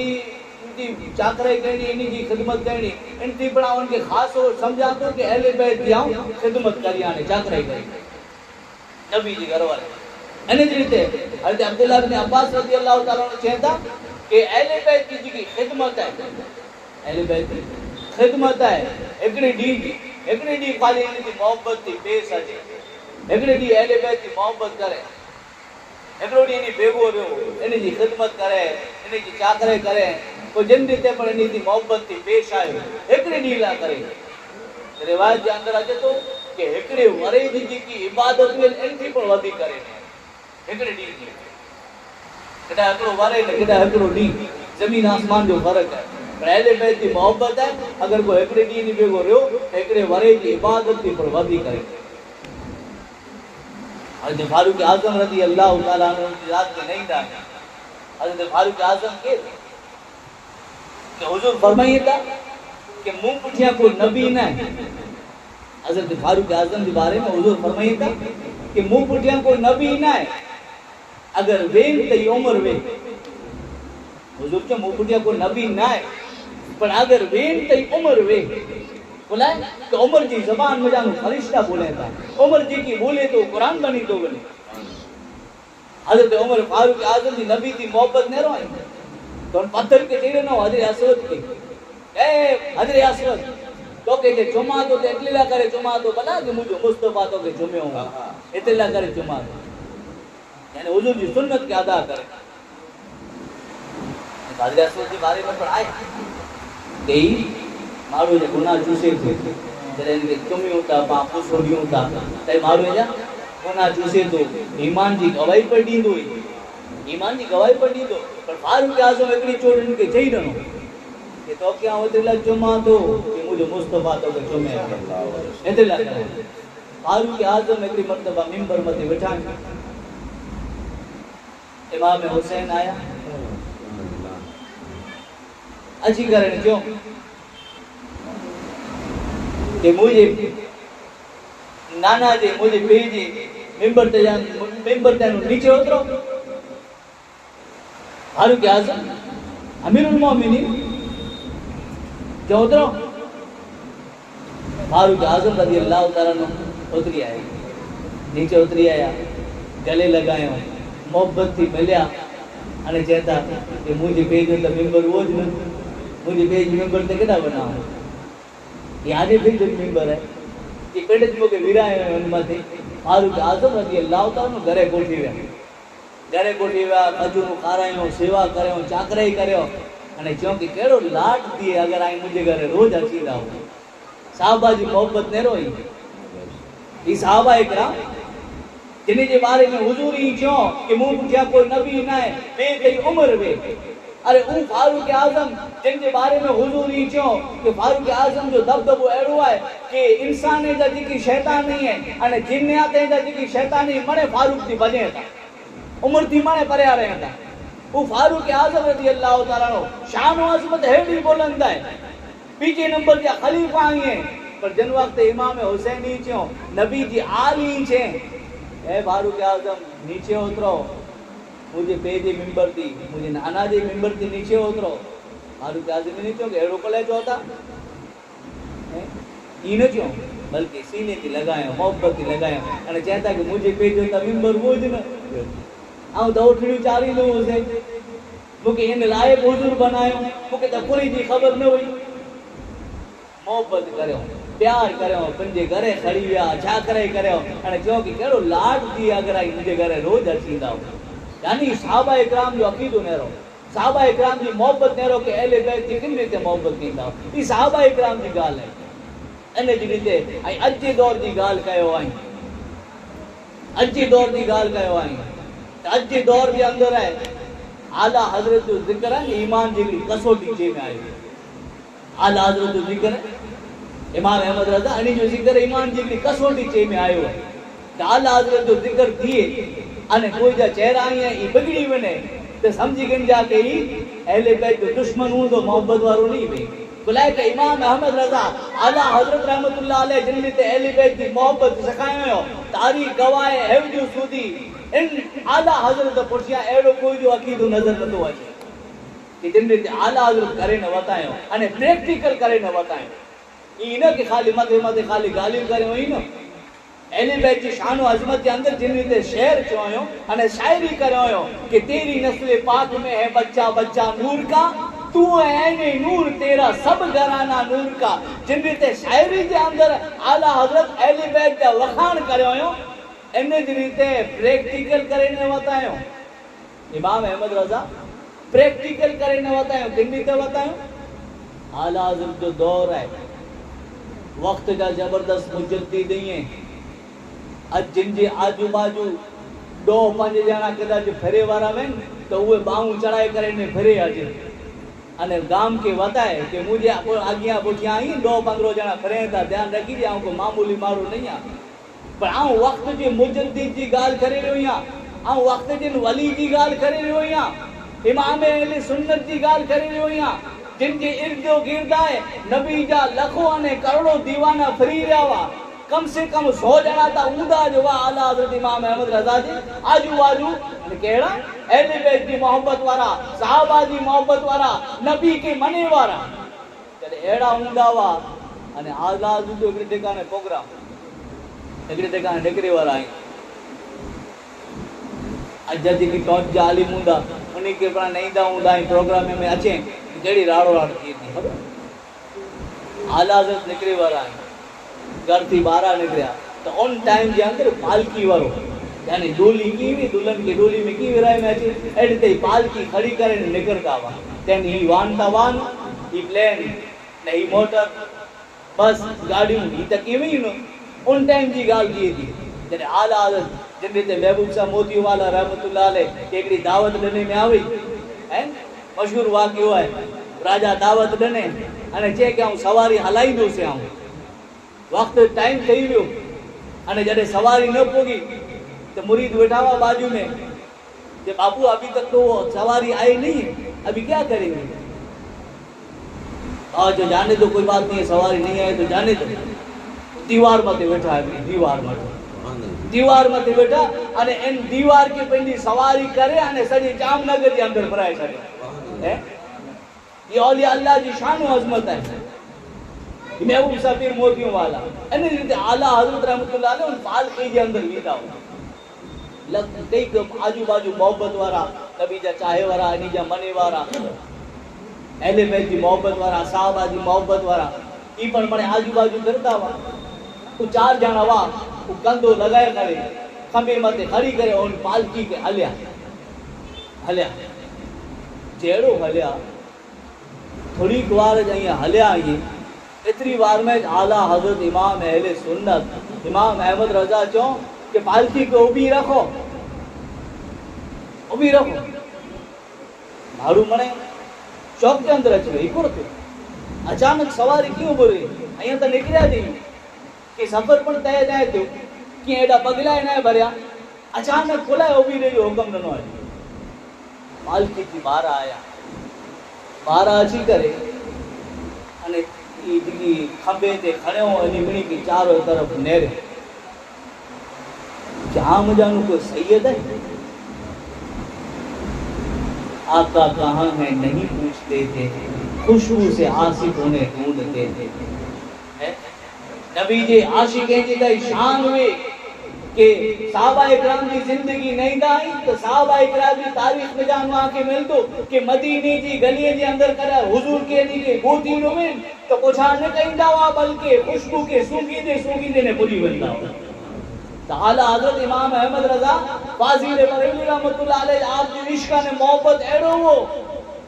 ان کی چاکرے کرنی ان کی خدمت کرنی ان کی بڑا ان کے خاص ہو سمجھا تو کہ اہل بیت کی آؤں خدمت کری آنے چاکرے کرنی نبی جی گھر والے انہی جیتے حضرت عبداللہ بن عباس رضی اللہ تعالیٰ عنہ کہتا کہ اہل بیت کی جی کی خدمت ہے اہل بیت کی خدمت ہے ایکڑی ڈی خالی ان کی محبت تھی پیش ہے ایکڑی ڈی اہل بیت کی محبت کرے ایکڑو ڈی انہی بیگو رہو انہی جی خدمت کرے انہی جی چاکرے کرے کو جن دیتے پر انہی جی محبت تھی پیش آئے ایکڑی ڈی لا کرے روایت جے اندر آجے تو کہ ایکڑے ورے جی کی عبادت میں انہی پر ودی کرے ایکڑی ڈی جی کدا ایکڑو ورے کدا ایکڑو ڈی زمین آسمان جو فرق ہے اہل بیت کی محبت ہے اگر کوئی ایکڑے ڈی نہیں بیگو رہو ایکڑے ورے کی عبادت کی پر ودی کرے حضرت فاروق اعظم رضی اللہ تعالیٰ عنہ کی ذات کے نہیں تھا حضرت فاروق اعظم کے کہ حضور فرمائیے تھا کہ منہ پٹھیاں کوئی نبی نہ ہے حضرت فاروق اعظم کے بارے میں حضور فرمائیے تھا کہ منہ پٹھیاں کوئی نبی نہ ہے اگر وین تی عمر وے حضور کے منہ پٹھیاں کوئی نبی نہ ہے پر اگر وین تی عمر وے بولا ہے کہ عمر جی زبان میں جانو فرشتہ بولے تھا عمر جی کی بولے تو قرآن بنی تو بنے حضرت عمر فاروق اعظم دی نبی دی محبت نہیں روائی تو ان پتھر کے تیرے نو حضرت اسود کے اے حضرت اسود تو کہ چما تو اطلاع کرے چما تو بنا کہ مجھے مصطفیٰ تو کہ چمے ہوں گا اطلاع کرے چما تو یعنی حضور جی سنت کے ادا کرے حضرت اسود دی بارے میں پڑھائے کہ مارو جا گناہ چوسے تھے جلے ان کے چمی ہوتا پاپو سوڑی ہوتا تے مارو جا گناہ چوسے تو ایمان جی گواہی پر دی دو ایمان جی گواہی پر دی دو پر فاروق اعظم اکڑی چوڑ ان کے چاہی رہنو کہ تو کیا ہوتے اللہ چما تو کہ مجھے مصطفیٰ تو کہ چمے اطلاع کرے فاروق اعظم اکڑی مرتبہ ممبر متے بٹھائیں امام حسین آیا اچھی کرنے کیوں کہ مجھے نانا جی مجھے بھیجی ممبر تینو نیچے اترو فاروق اعظم امیر المومنین جو اترو فاروق اعظم رضی اللہ تعالیٰ عنہ اتری آئے નીચે ઉતરી આયા, ગલે લગાયો, મોહબ્બતથી મળ્યા અને કહેતા કે મુझे पेज तो मेंबर वो ज न मुझे पेज मेंबर तो केड़ा बनाओ ये आजे पेज मेंबर है ये पेज मोके विराय उनमाथे फारूक आजम रजी अल्लाह ताला घरे गोठीव्या खजूर खारायो, सेवा कर्यो, चाकराई कर्यो અને જો કે કેડો લાટ દી अगर आई मुझे घरे रोज अची जाओ साहबा जी मोहब्बत ने रोई ई साहबा इकराम जिन्हें जे बारे में हुजूर ही क्यों कि मुंह पूछा कोई नबी ना है बे कई उम्र वे अरे ऊ फारूक आजम जिन जे बारे में हुजूर ही क्यों कि फारूक आजम जो दबदबो एड़ो है कि इंसान जा जी शैतान नहीं है अने जिन्नात जा जी शैतानी मने फारूक थी बने था उम्र थी मने परया रहे था वो फारूक आजम रजी अल्लाह ताला नो शान अजमत हेड़ी बुलंद है बीजे नंबर जा खलीफा ही है पर जन वक्त इमाम हुसैनी छो नबी जी आली छे ए फारूक आजम नीचे उतरो मुझे पेजे मिंबर थी मुझे नाना जी मिंबर थी नीचे उतरो फारूक आजम ने क्यों एड़ो कले चोता इन क्यों बल्कि सीने की लगायो मोहब्बत की लगायो अने कहता कि मुझे पेजे ता मिंबर वो ज न आऊं तो उठड़ी चारी लो से मुके इन लायक हुजूर बनायो मुके तो पूरी जी खबर न हुई मोहब्बत करो प्यार करो पंजे घरे खड़ी विया छा करे करो अने जो कि केड़ो लाड दी अगर आई मुझे घरे रोज अची दाओ यानी सहाबा इकराम जो अकीदो नेरो सहाबा इकराम जी मोहब्बत नेरो के अहले बैत की किन रीते मोहब्बत कींदा ई सहाबा इकराम जी गाल है अने जी रीते आई अज जे दौर जी गाल कयो आई अज जे दौर जी गाल कयो आई अज जे दौर जे अंदर है आला हजरत जो जिक्र है ईमान जी कसौटी जे में आयो आला हजरत जो जिक्र है इमाम अहमद रजा अनी जो जिक्र ईमान जी कसौटी चे में आयो है त आला हजरत जो जिक्र थिए अने कोई जा चेहरा है ई बिगड़ी वने ते समझी गन जा के ई अहले बैत जो दुश्मन हो तो मोहब्बत वारो नहीं वे बुलाए के इमाम अहमद रजा आला हजरत रहमतुल्लाह अलैह जिन ते अहले बैत की मोहब्बत सिखायो तारीख गवाह है जो सूदी इन आला हजरत पुछिया एड़ो कोई जो अकीदो नजर न तो अचे कि जिन ते आला हजरत करे न बतायो अने प्रैक्टिकल करे न बतायो ई न कि खाली मथे मथे खाली गालियों करे ई न अहले बैत की शान और अजमत के अंदर जिन ते शेर चोयो अने शायरी करयो कि तेरी नस्ल पाक में है बच्चा बच्चा नूर का तू है नूर तेरा सब घराना नूर का जिन ते शायरी के अंदर आला हजरत अहले बैत का वखाण करयो एने जी रीते प्रैक्टिकल करे न बतायो इमाम अहमद रजा प्रैक्टिकल करे न बतायो किन रीते बतायो आला हजरत जो दौर है वक्त का जबरदस्त मुजद्दिद है अज जिन जे आजू बाजू दो पांच जना कदाच फेरे वाला में तो वो बाहू चढ़ाई करे ने फेरे अजे अने गाम के बताए कि मुझे आगिया पुठिया आई 2-15 जना फेरे था ध्यान रखी जे को मामूली मारो नहीं आ पर आ वक्त जे मुजद्दिद जी गाल करे रहो या आ वक्त जिन वली जी गाल करे रहो या इमाम अहले सुन्नत जी गाल करे रहो या जिन जे इर्दो गिर्द है नबी जा लखों ने करोड़ों दीवाना फरी रहा कम से कम 100 जना ता ऊंदा जो आला हजरत इमाम अहमद रजा जी आजू बाजू केड़ा अहले बैत की मोहब्बत वाला सहाबा जी मोहब्बत वाला नबी के मने वाला जडे एड़ा ऊंदा वा अने आला हजरत जो एकड़े ठिकाने प्रोग्राम एकड़े ठिकाने डिग्री वाला आई अज जी टॉप जा आलिम ऊंदा उन्हीं के पर नहीं दा ऊंदा प्रोग्राम में अचे जेड़ी राड़ो राड़ थी आला हजरत निकरे वाला आई घर थी बारा निकलिया तो ऑन टाइम जे अंदर पालकी वारो यानी डोली की भी दुल्हन की डोली में की विराय में अचे एडते पालकी खड़ी करे निकलता वा तेन ही वान ता वान ही प्लेन नहीं मोटर बस गाड़ियों ही तक केवी न उन टाइम जी गाल की थी जने आला हजरत जिन ते महबूब सा मोती वाला रहमतुल्लाह अलैह एकड़ी दावत देने में आई हैं मशहूर वाक्य है राजा दावत देने अने चे के हूं सवारी हलाईंदो से हूं वक्त टाइम थी वो अने जडे सवारी न पोगी तो मुरीद बैठावा बाजू में कि बाबू अभी तक तो वो सवारी आई नहीं अभी क्या करेंगे और जो जाने तो कोई बात नहीं है सवारी नहीं आए तो जाने दो दीवार मत बैठा है दीवार मत बैठा अने इन दीवार के पंहिंजी सवारी करे अने सॼे जामनगर के अंदर भराए छॾे ये औलिया अल्लाह जी शान और अज़मत है محبوب صابر موتیوں والا ان ریتے اعلیٰ حضرت رحمت اللہ علیہ ان پالکی جے اندر ویدا ہو لگ کئی آجو باجو محبت وارا نبی جا چاہے وارا انہی جا منے وارا اہل بیت جی محبت وارا صحابہ جی محبت وارا ای پر منے آجو باجو کرتا ہوا تو چار جانا وا وہ کندو لگائے کرے کھمبے متے کھڑی کرے ان پالکی کے ہلیا جیڑو ہلیا تھوڑی کوار جائیں ہلیا آئیے اتری بار میں اعلیٰ حضرت امام اہل سنت امام احمد رضا چوں کہ پالکی کو ابھی رکھو بھاڑو منے شوق کے اندر اچھ گئی کرتے اچانک سواری کیوں بولے ایاں تا نکلیا دیں کہ سفر پر طے جائے تو کہ ایڈا پگلا ہے نہ بھریا اچانک کھلا ہے ابھی رہی حکم نہ آئی پالکی کی بارہ اچھی کرے અને ઈ ખંભે તે ખડ્યો અને વીણી की चारों तरफ नेरे क्या मजानु को सैयद है आका कहाँ है नहीं पूछते थे खुशबू से आशिक उन्हें ढूंढते थे नबी जे आशिक हैं जिदा शान हुए کہ صحابہ اکرام کی زندگی نہیں دائی تو صحابہ اکرام کی تاریخ میں جانوا کے مل دو کہ مدینی جی گلیے جی اندر کرا حضور کے لیے گوتی میں تو کچھ نہ کہیں داوا بلکہ خوشبو کے سوگیدے نے پوری بنتا ہو تو اعلیٰ حضرت امام احمد رضا فاضل بریلوی رحمت اللہ علیہ آپ کی عشقہ نے محبت ایڑو ہو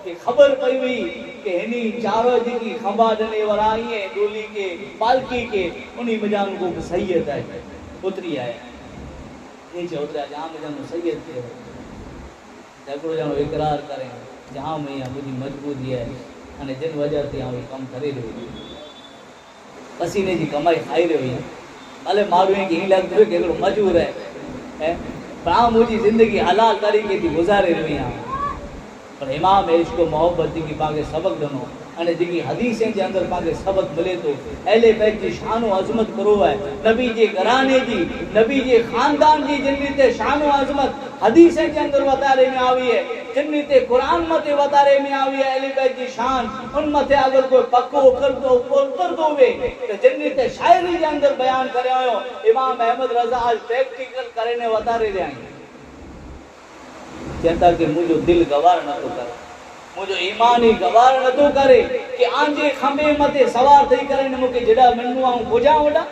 کہ خبر پئی ہوئی کہ ہنی چاروں جی کی خمبا ڈنے ورائی ہیں ڈولی کے پالکی کے انہی مجان کو سید ہے اتری آئے نیچے اتریا جہاں میں جانو سید کے جگڑو جانو اقرار کریں جہاں میں یہاں مجھے مجبوری ہے انہیں جن وجہ سے یہاں کم کرے رہی پسینے جی کمائی کھائی رہی ہیں بھلے معلوم ہے کہ ہی لگ دے کہ اگر مجبور ہے پر مجھے زندگی حلال طریقے تھی گزارے رہی ہیں پر امام عشق و محبت جی کی پاکے سبق دنو અને જેકી હદીસેं જે અંદર પાકે સબક મળે તો અહેલે બેત જી શાન ઓ અઝમત કરો है नबी जे घराने जी नबी जे खानदान जी जिन रीते शान ઓ अज़मत हदीसें जे अंदर वतारे में आवी है जिन रीते कुरान मते वतारे में आवी है अहले बैत जी शान उन मते अगर कोई पक्को करतो उतर दोवे तो जिन रीते शायरी जे अंदर बयान करे आयो इमाम अहमद रजा आज प्रैक्टिकल करने वतारे रे आई कहता कि मुझो दिल गवार न तो करे मुझो ईमान ही गवार न तो करे कि आंजे खंबे मते सवार थई करे न मुके जड़ा मन्नू आऊं खोजा वडा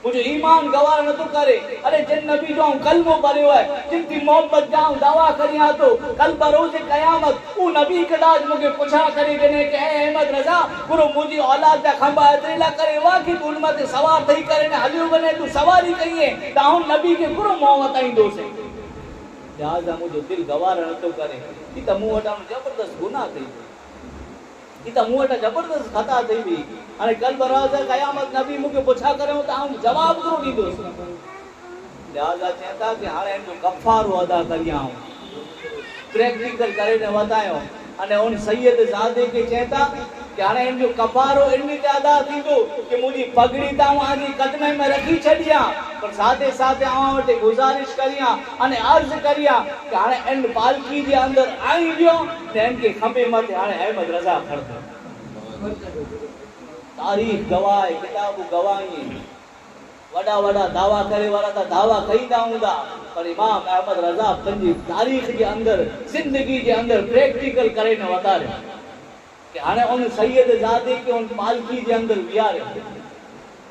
मुझो ईमान गवार न तो करे अरे जिन नबी जो कलमो भरियो है जिन की मोहब्बत जाऊं दावा करिया तो कल बरोज कयामत उ नबी कदाज मुके पुछा करे देने के अहमद रजा गुरु मुजी औलाद दा खंबा अतरेला करे वा की तू मते सवार थई करे न हलियो बने तू सवारी कहिए ताऊ नबी के गुरु मोहब्बत आई दोसे लिहाजा मुझो दिल गवार न तो करे कि त मुंह वटा जबरदस्त गुनाह थई कि त मुंह वटा जबरदस्त खता थई भी अने कल बरोज कयामत नबी मुके पुछा करे तो हम जवाब दो दी दोस्त लिहाजा चेता कि हाणे जो कफारो अदा करिया प्रैक्टिकल करे ने बतायो अने उन सैयद ज़ादे के चेता कि हाणे जो कफारो इनमें अदा थींदो कि मुझी पगड़ी ताऊं आजी कदमे में रखी छड़िया पर साथे साथे आवां वटे गुजारिश करिया अने अर्ज करिया कि हाणे इन पालकी जे अंदर आई दियो ने इनके खंबे मथे हाणे अहमद रजा खड़ तारीख गवाह किताब गवाही वड़ा वड़ा दावा करे वाला ता दावा कई दाऊंदा पर इमाम अहमद रजा पंजी तारीख के अंदर जिंदगी के अंदर प्रैक्टिकल करे न वतारे कि हाणे उन सैयद ज़ादे के उन पालकी के अंदर वियारे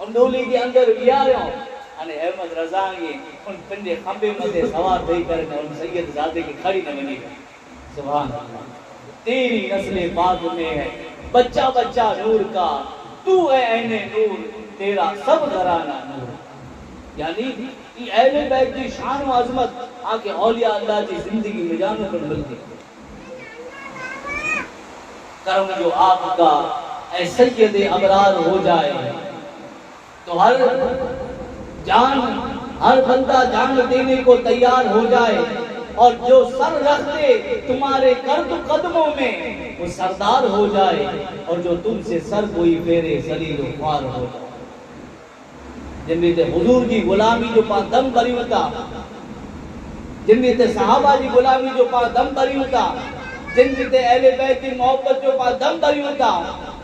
उन डोली के अंदर वियारे अने अहमद रजा ये उन पंजे खंबे मथे सवार थई करे उन सैयद ज़ादे के खड़ी न वनी सुभान अल्लाह तेरी नस्ल पाक में है बच्चा बच्चा नूर का तू है ऐने नूर तेरा सब घराना नूर यानी ये अहले बैत की शान व अज़मत आके औलिया अल्लाह की जिंदगी में जानो पर मिलती करम जो आपका ऐ सैयद अबरार हो जाए तो हर बंदा जान देने को तैयार हो जाए और जो सर रखते तुम्हारे कदमों में वो सरदार हो जाए और जो तुमसे सर कोई फेरे जलील व ख्वार हो जाए जिनमें ते हुजूर की गुलामी जो पा दम भरी होता जिनमें ते सहाबा की गुलामी जो पा दम भरी होता जिनमें ते अहले बैत की मोहब्बत जो पा दम भरी होता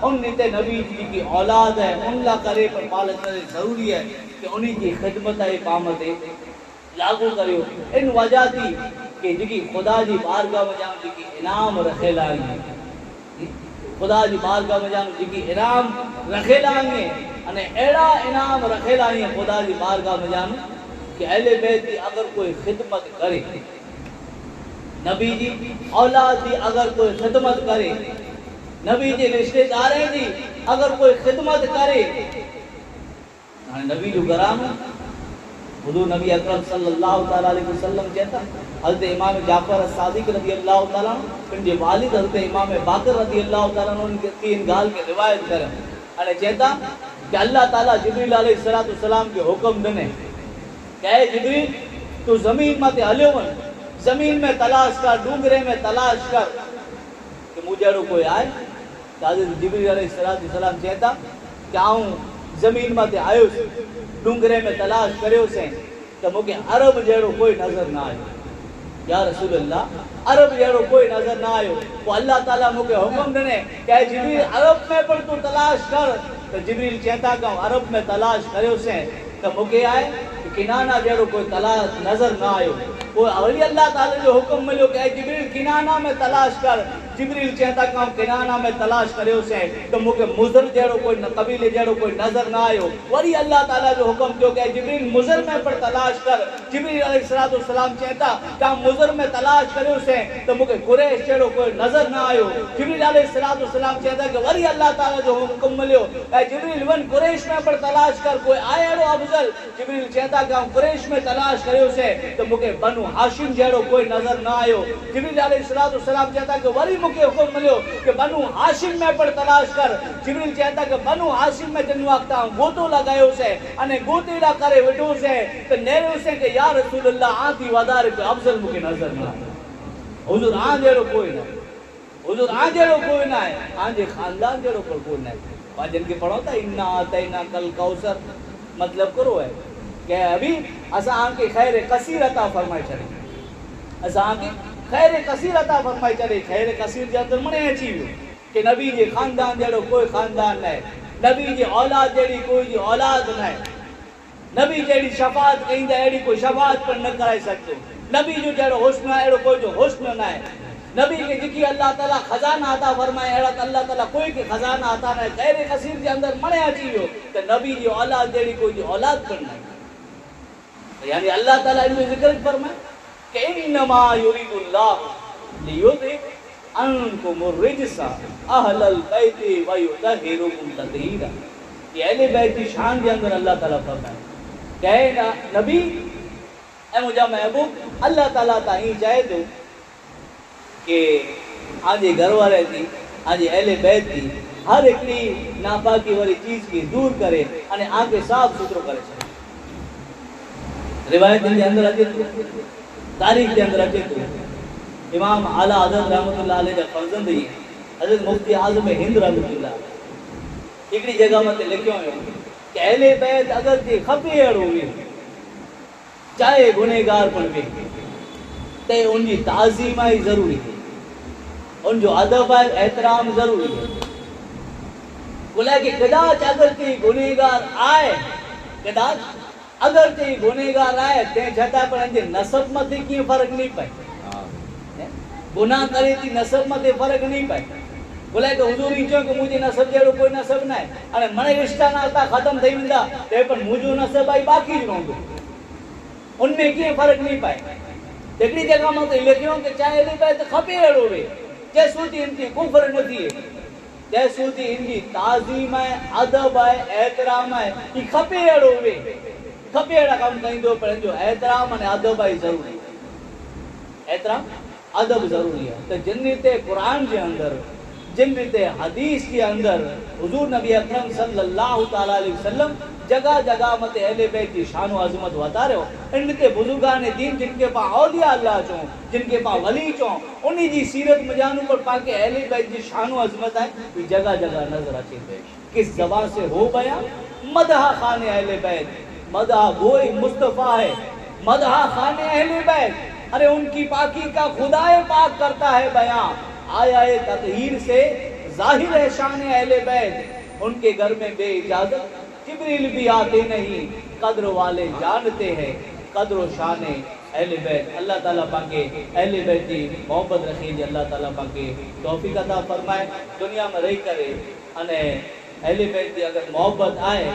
ان تے نبی جی کی اولاد ہے ان لا کرے پر پالن کرے ضروری ہے کہ انہی کی خدمت ہے کام تے لاگو کریو ان وجہ تھی کہ جکی خدا جی بارگاہ میں جان جکی انعام رکھے لائیں خدا جی بارگاہ میں جان جکی انعام رکھے لائیں انہیں ایڑا انعام رکھے لائیں خدا جی بارگاہ میں جان کہ اہل بیت کی اگر کوئی خدمت کرے نبی جی اولاد دی اگر کوئی خدمت کرے نبی جی رشتے داریں دی اگر کوئی خدمت کرے نبی جو گرام حضور نبی اکرم صلی اللہ تعالیٰ علیہ وسلم کہتا حضرت امام جعفر الصادق رضی اللہ تعالیٰ ان کے والد حضرت امام باقر رضی اللہ تعالیٰ ان کی ان گال کے روایت کریں انہیں کہتا کہ اللہ تعالیٰ جبریل علیہ السلام کے حکم دنے کہ اے جبریل تو زمین میں ہلیو ون زمین میں تلاش کر ڈونگرے میں تلاش کر کہ مجھے کوئی آئے کہ حضرت جبریل علیہ السلام کہتا کہ آؤں زمین میں آئیو ڈونگرے میں تلاش کریو سے کہ مجھے عرب جیڑو کوئی نظر نہ آئے یا رسول اللہ عرب جیڑو کوئی نظر نہ آئے وہ اللہ تعالیٰ مجھے حکم دنے کہ جبریل عرب میں پر تو تلاش کر تو جبریل کہتا کہ عرب میں تلاش کریو سے کہ مجھے آئے کہ کنانہ جیڑو کوئی تلاش نظر نہ آئے وہ اولی اللہ تعالیٰ جو حکم ملیو کہ جبریل کنانہ میں تلاش کر جبریل چاہتا کہ ہم کنانہ میں تلاش کرے اسے تو مجھے مزر جیڑو کوئی قبیلے جیڑو کوئی نظر نہ آئے وری اللہ تعالیٰ جو حکم دیو کہ جبریل مزر میں پر تلاش کر جبریل علیہ السلام چاہتا کہ ہم مزر میں تلاش کرے اسے تو مجھے قریش جیڑو کوئی نظر نہ آئے جبریل علیہ السلام چاہتا کہ وری اللہ تعالیٰ جو حکم ملیو کہ جبریل ون قریش میں پر تلاش کر کوئی آئے رو افضل جبریل چاہتا کہ ہم قریش میں تلاش کرے اسے تو مجھے بنو ہاشم جیڑو کوئی نظر نہ آئے جبریل علیہ السلام چاہتا کہ وری مجھے حکم ملیو کہ بنو ہاشم میں پر تلاش کر جبریل چاہتا کہ بنو ہاشم میں جن وقتا ہوں گوتو لگائے اسے انہیں گوتی نہ کرے وٹو سے تو نیرے اسے کہ یا رسول اللہ آتی وادار پہ افضل مجھے نظر نہ آئے حضور آن جیڑو کوئی نہ حضور آن جیڑو کوئی نہ ہے آن جے خاندان جیڑو پر کوئی نہ ہے وہاں جن کے پڑھو تھا انہا آتینا کل کوثر مطلب کرو ہے کہ ابھی اسا آن کے خیر قصیر عطا فرمائے چلے اسا آن کے خیر کثیر عطا فرمائی چلے خیر کثیر جے اندر منے اچھی ہو کہ نبی جی خاندان جیڑو کوئی خاندان نہ ہے نبی جی اولاد جیڑی کوئی جی اولاد نہ ہے نبی جیڑی شفاعت کہیں دے ایڑی کوئی شفاعت پر نہ کرائی سکتے نبی جو جیڑو حسن ہے ایڑو کوئی جو حسن نہ ہے نبی کے جکی اللہ تعالیٰ خزانہ عطا فرمائے ایڑا اللہ تعالیٰ کوئی کے خزانہ عطا نہ ہے خیر کثیر جے اندر منے اچھی ہو کہ نبی جی اولاد جیڑی کوئی جی اولاد پر نہ ہے یعنی اللہ تعالیٰ ان میں ذکر فرمائے کہ انما یرید اللہ لیذہب عنکم الرجس اہل البیت ویطہرکم تطہیرا یہ اہل بیت کی شان کے اندر اللہ تعالیٰ فرمائے کہ نبی اے مجھا محبوب اللہ تعالیٰ تاہیں چاہے دو کہ آجے گھر والے تھی آجے اہل بیت تھی ہر ایکڑی ناپاکی والی چیز کی دور کرے انہیں آنکھ صاف ستھرو کرے روایت کے اندر اچھے تو تاریخ کے اندر اچھے تو امام اعلیٰ حضرت رحمت اللہ علیہ جب فرزند ہی حضرت مفتی اعظم ہند رحمت اللہ ایکڑی جگہ میں لکھیوں ہیں کہ اہل بیت اگر تی خفی اڑ ہوئی چاہے گنہگار پڑ بھی تے ان کی تعظیم ہی ضروری ہے ان جو ادب ہے احترام ضروری ہے بولا کہ قداچ اگر تی گنہگار آئے قداچ اگر تی گنہگار آئے تے جھتا پر انجے نسب مدی کی فرق نہیں پائے گناہ کرے تی نسب مدی فرق نہیں پائے بولا کہ حضور ہی چون کہ مجھے نسب جیڑو کوئی نسب نہ ہے انہیں منے رشتہ نہ آتا ختم تھی وندہ تے پر مجھو نسب آئی باقی جو ہوں ان میں کی فرق نہیں پائے دیکھنی جگہ میں تو لکھیوں کہ چاہے لے پائے تو کھپے اڑو رہے جیسو تھی ان کی کفر نہ تھی جیسو تھی ان کی تعظیم ہے ادب ہے احترام ہے یہ کھپے اڑو رہے کھپے اڑا کام کہیں دو پر جو احترام اور ادب ہے ضروری احترام ادب ضروری ہے تو جنت قرآن کے اندر جنت حدیث کے اندر حضور نبی اکرم صلی اللہ تعالیٰ علیہ وسلم جگہ جگہ مت اہل بیت کی شان و عظمت بتا رہے ہو ان کے بزرگان دین جن کے پاس اولیاء اللہ چوں جن کے پاس ولی چوں انہی جی سیرت مجانوں پر پاکے اہل بیت کی شان و عظمت ہے یہ جگہ جگہ نظر آتی ہے کس زبان سے ہو بیان مدح خان اہل بیت مدح گوئی مصطفیٰ ہے مدح خان اہل بیت ارے ان کی پاکی کا خدائے پاک کرتا ہے بیان آیا تطہیر سے ظاہر ہے شان اہل بیت، ان کے گھر میں بے اجازت جبریل بھی آتے نہیں، قدر والے جانتے ہیں قدر و شان اہل بیت۔ اللہ تعالیٰ پاکے اہل بیت کی محبت رکھیں جی، اللہ تعالیٰ پاکے توفیق عطا فرمائے دنیا میں رہی کرے انے اہل بیت کی اگر محبت آئے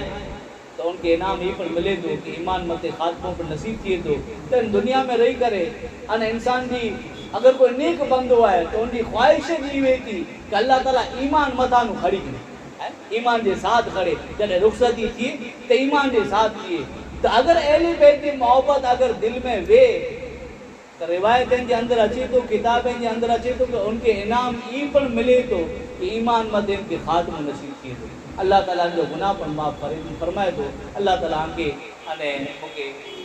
تو ان کے انعام ہی پر ملے دو کہ ایمان مت خاتموں پر نصیب کیے دو، تو دنیا میں رہی کرے ان انسان بھی اگر کوئی نیک بندو ہے تو ان کی خواہشیں جی ہوئی تھی کہ اللہ تعالیٰ ایمان متانو کھڑی کرے، ایمان دے ساتھ کھڑے جنہیں رخصتی تھی تو ایمان دے ساتھ کیے۔ تو اگر اہل بیت کی محبت اگر دل میں وے تو روایتیں کے اندر اچھی تو کتابیں کے اندر اچھی تو کہ ان کے انعام ای پر ملے تو کہ ایمان مت ان کے خاتم نصیب کیے دو۔ اللہ تعالیٰ جو گناہ پر معاف فرمائے تو اللہ تعالیٰ کے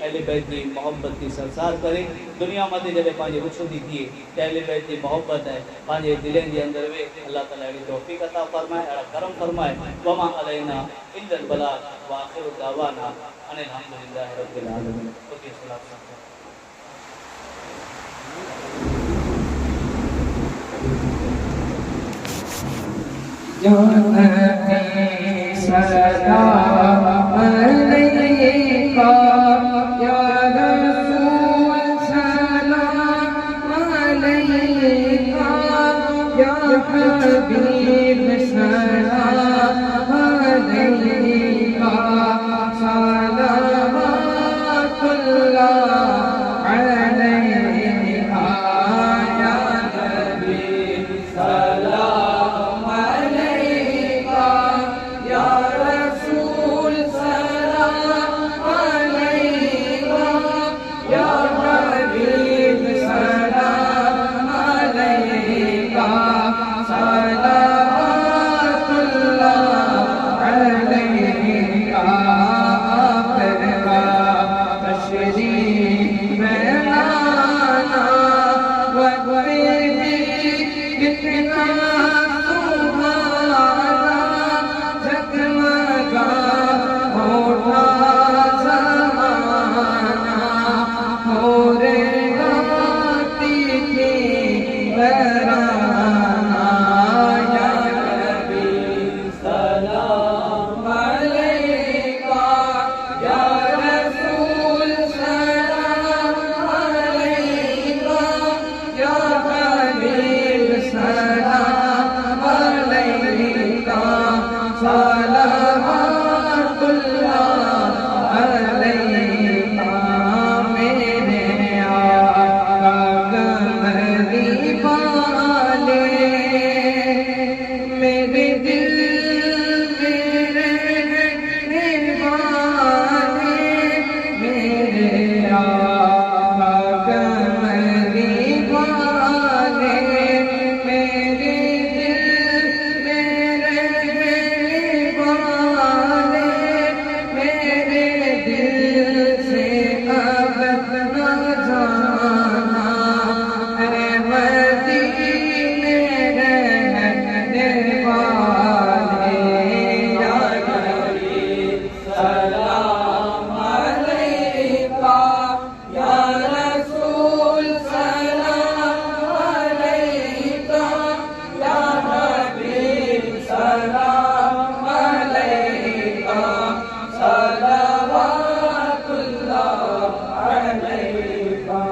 اہل بیت کی محبت کی سرسار کرے دنیا میں جب پانچے رخصتی تھی اہل بیت کی محبت ہے پانچے دلیں کے اندر وے اللہ تعالیٰ کی توفیق عطا فرمائے اور کرم فرمائے۔ وما علینا الا البلاغ وآخر دعوانا ان الحمدللہ رب العالمین۔ سلام علیکہ یا رسول سلام علیکہ یا حبیب سلام علیکہ صلوات اللہ علیکہ یا حبیب سلام علیکہ یا رسول سلام علیکہ یا حبیب سلام علیکہ صلوات اللہ علیکہ۔ آخر کا تشریف میں آنا وقت بھی کتنا سبحانا جگمگا ہوتا زمانہ ہو رے گاتی تھی ترانہ یا حبیب سلام علیکہ یا رسول سلام علیکہ یا حبیب سلام علیکہ صلوات اللہ علیکہ۔ میرے آقا کملی والے میرے دل میں رہنے والے، میرے آقا کملی والے میرے دل میں رہنے والے، میرے دل سے اب نہ جانا اے مدینے رہنے والے یا حبیب سلام علیکہ یا رسول سلام علیکہ یا حبیب سلام علیکہ صلوات اللہ علیکہ۔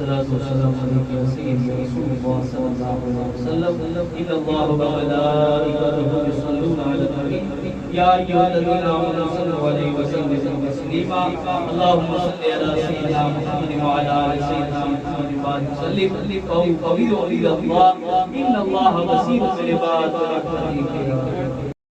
الصلاة والسلام عليك يا سيدي رسول الله صلى الله عليه وسلم إن الله وملائكته يصلون على النبي يا أيها الذين آمنوا صلوا عليه وسلموا تسليما اللهم صل على سيدنا محمد وعلى آل سيدنا محمد وسلم قوي إلى الله إن الله بصير بالعباد